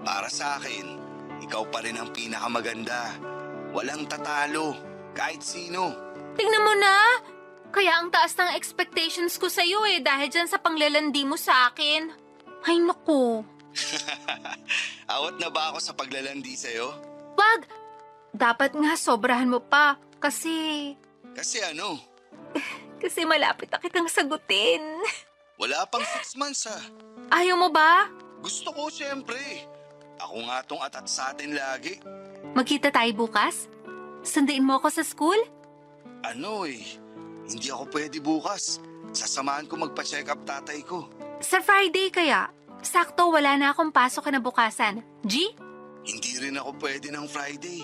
para sa akin, ikaw pa rin ang pinakamaganda. Walang tatalo, kahit sino. Tingnan mo na. Kaya ang taas ng expectations ko sa'yo dahil dyan sa panglalandi mo sa akin. Ay naku. Awat na ba ako sa paglalandi sa'yo? Wag! Dapat nga sobrahan mo pa kasi... Kasi ano? Kasi malapit na kitang sagutin. Wala pang 6 months ha. Ayaw mo ba? Gusto ko siyempre. Ako nga tong atat sa atin lagi. Magkita tayo bukas? Sunduin mo ako sa school? Ano hindi ako pwede bukas. Sasamahan ko magpa-check up tatay ko. Sa Friday kaya? Sakto wala na akong pasok kinabukasan. G? Hindi rin ako pwede ng Friday.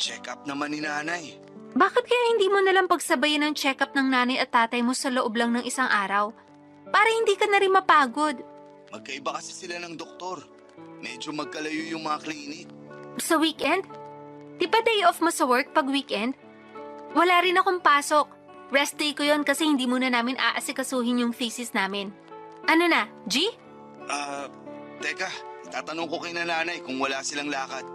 Check up naman ni nanay. Bakit kaya hindi mo nalang pagsabayin ng check-up ng nanay at tatay mo sa loob lang ng isang araw? Para hindi ka na rin mapagod. Magkaiba kasi sila ng doktor. Medyo magkalayo yung mga clinic. Sa weekend? Di ba day off mo sa work pag weekend? Wala rin akong pasok. Rest day ko yon kasi hindi muna namin aasikasuhin yung thesis namin. Ano na, G? Teka. Itatanong ko kay nanay kung wala silang lakad.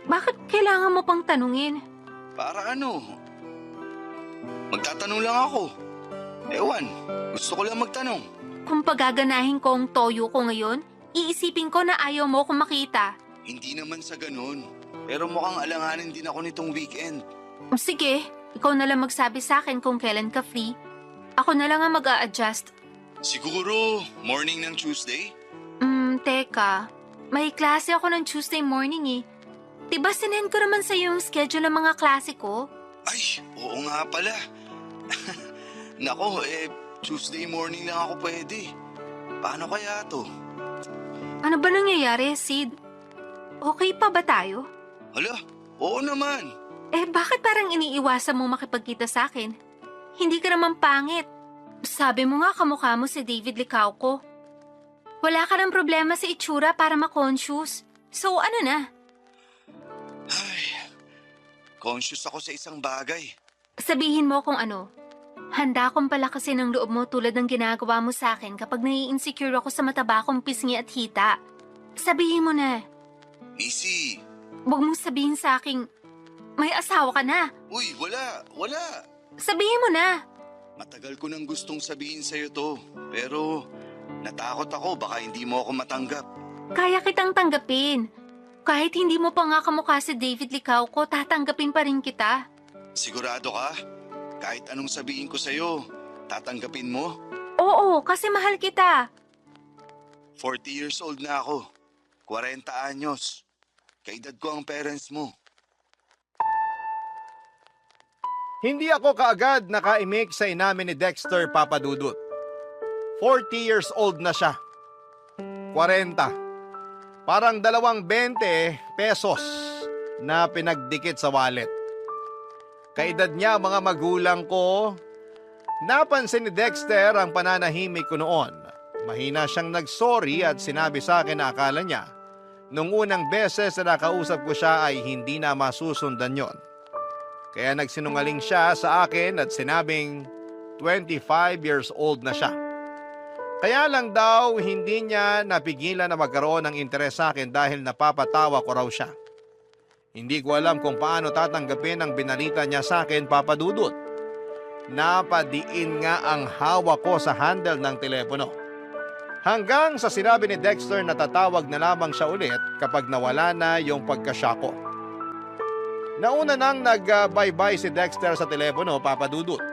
Bakit kailangan mo pang tanungin? Para ano? Magtatanong lang ako. Ewan, gusto ko lang magtanong. Kung pagaganahin ko ang toyo ko ngayon, iisipin ko na ayaw mo akong makita. Hindi naman sa ganun. Pero mukhang alanganin din ako nitong weekend. Sige, ikaw na lang magsabi sa akin kung kailan ka free. Ako na lang ang mag-a-adjust. Siguro, morning ng Tuesday? Teka. May klase ako ng Tuesday morning eh. Diba sinend ko naman sa yung schedule ng mga klase ko? Ay, oo nga pala. Nako, Tuesday morning lang ako pwede. Paano kaya to? Ano ba nangyayari, Sid? Okay pa ba tayo? Hala, oo naman. Bakit parang iniiwasan mo makipagkita sa akin? Hindi ka naman pangit. Sabi mo nga kamukha mo si David Licauco. Wala ka ng problema sa itsura para ma-conscious. So ano na? Ay, conscious ako sa isang bagay. Sabihin mo kung ano. Handa akong palakasin ng loob mo tulad ng ginagawa mo sa akin kapag nai-insecure ako sa mataba kong pisngi at hita. Sabihin mo na. Missy, Huwag mong sabihin sa akin, may asawa ka na. uy, wala. Sabihin mo na. Matagal ko nang gustong sabihin sa'yo to, pero natakot ako baka hindi mo ako matanggap. Kaya kitang tanggapin. Kahit hindi mo pa nga kamukha si David Licauco, tatanggapin pa rin kita. Sigurado ka? Kahit anong sabihin ko sa'yo, tatanggapin mo? Oo, kasi mahal kita. 40 years old na ako. 40 anyos. Kaedad ko ang parents mo. Hindi ako kaagad nakaimik sa inamin ni Dexter Papadudut. 40 years old na siya. 40. Parang 20 pesos na pinagdikit sa wallet. Kaedad niya mga magulang ko. Napansin ni Dexter ang pananahimik ko noon. Mahina siyang nagsorry at sinabi sa akin na akala niya nung unang beses na nakausap ko siya ay hindi na masusundan yon. Kaya nagsinungaling siya sa akin at sinabing 25 years old na siya. Kaya lang daw hindi niya napigilan na magkaroon ng interes sa akin dahil napapatawa ko raw siya. Hindi ko alam kung paano tatanggapin ang binalita niya sa akin, Papadudut. Napadiin nga ang hawak ko sa handle ng telepono. Hanggang sa sinabi ni Dexter na tatawag na lamang siya ulit kapag nawala na yung pagkasya ko. Nauna nang nag-bye-bye si Dexter sa telepono, Papadudut.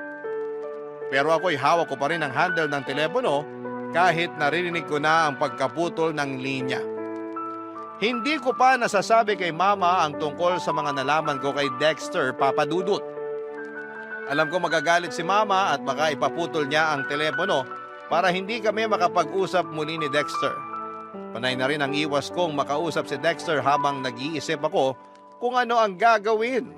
Pero ako'y hawak ko pa rin ang handle ng telepono kahit naririnig ko na ang pagkaputol ng linya. Hindi ko pa nasasabi kay Mama ang tungkol sa mga nalaman ko kay Dexter, Papadudut. Alam ko magagalit si Mama at baka ipaputol niya ang telepono para hindi kami makapag-usap muli ni Dexter. Panay na rin ang iwas kong makausap si Dexter habang nag-iisip ako kung ano ang gagawin.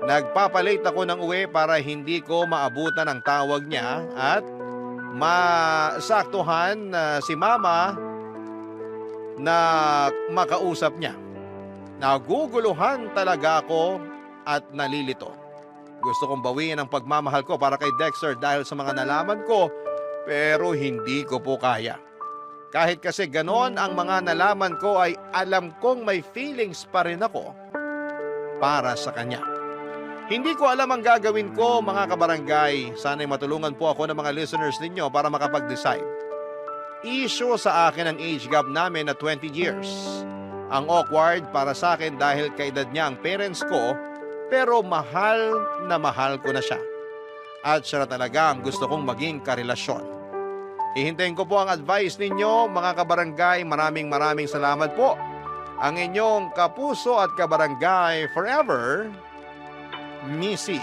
Nagpapalate ako ng uwi para hindi ko maabutan ang tawag niya at masaktuhan si Mama na makausap niya. Naguguluhan talaga ako at nalilito. Gusto kong bawiin ang pagmamahal ko para kay Dexter dahil sa mga nalaman ko pero hindi ko po kaya. Kahit kasi ganon ang mga nalaman ko ay alam kong may feelings pa rin ako para sa kanya. Hindi ko alam ang gagawin ko mga kabarangay. Sana'y matulungan po ako ng mga listeners ninyo para makapag-decide. Issue sa akin ang age gap namin na 20 years. Ang awkward para sa akin dahil kaedad niya ang parents ko pero mahal ko na siya. At siya na talaga ang gusto kong maging karelasyon. Hihintayin ko po ang advice ninyo mga kabarangay. Maraming salamat po. Ang inyong kapuso at kabarangay forever, Missy.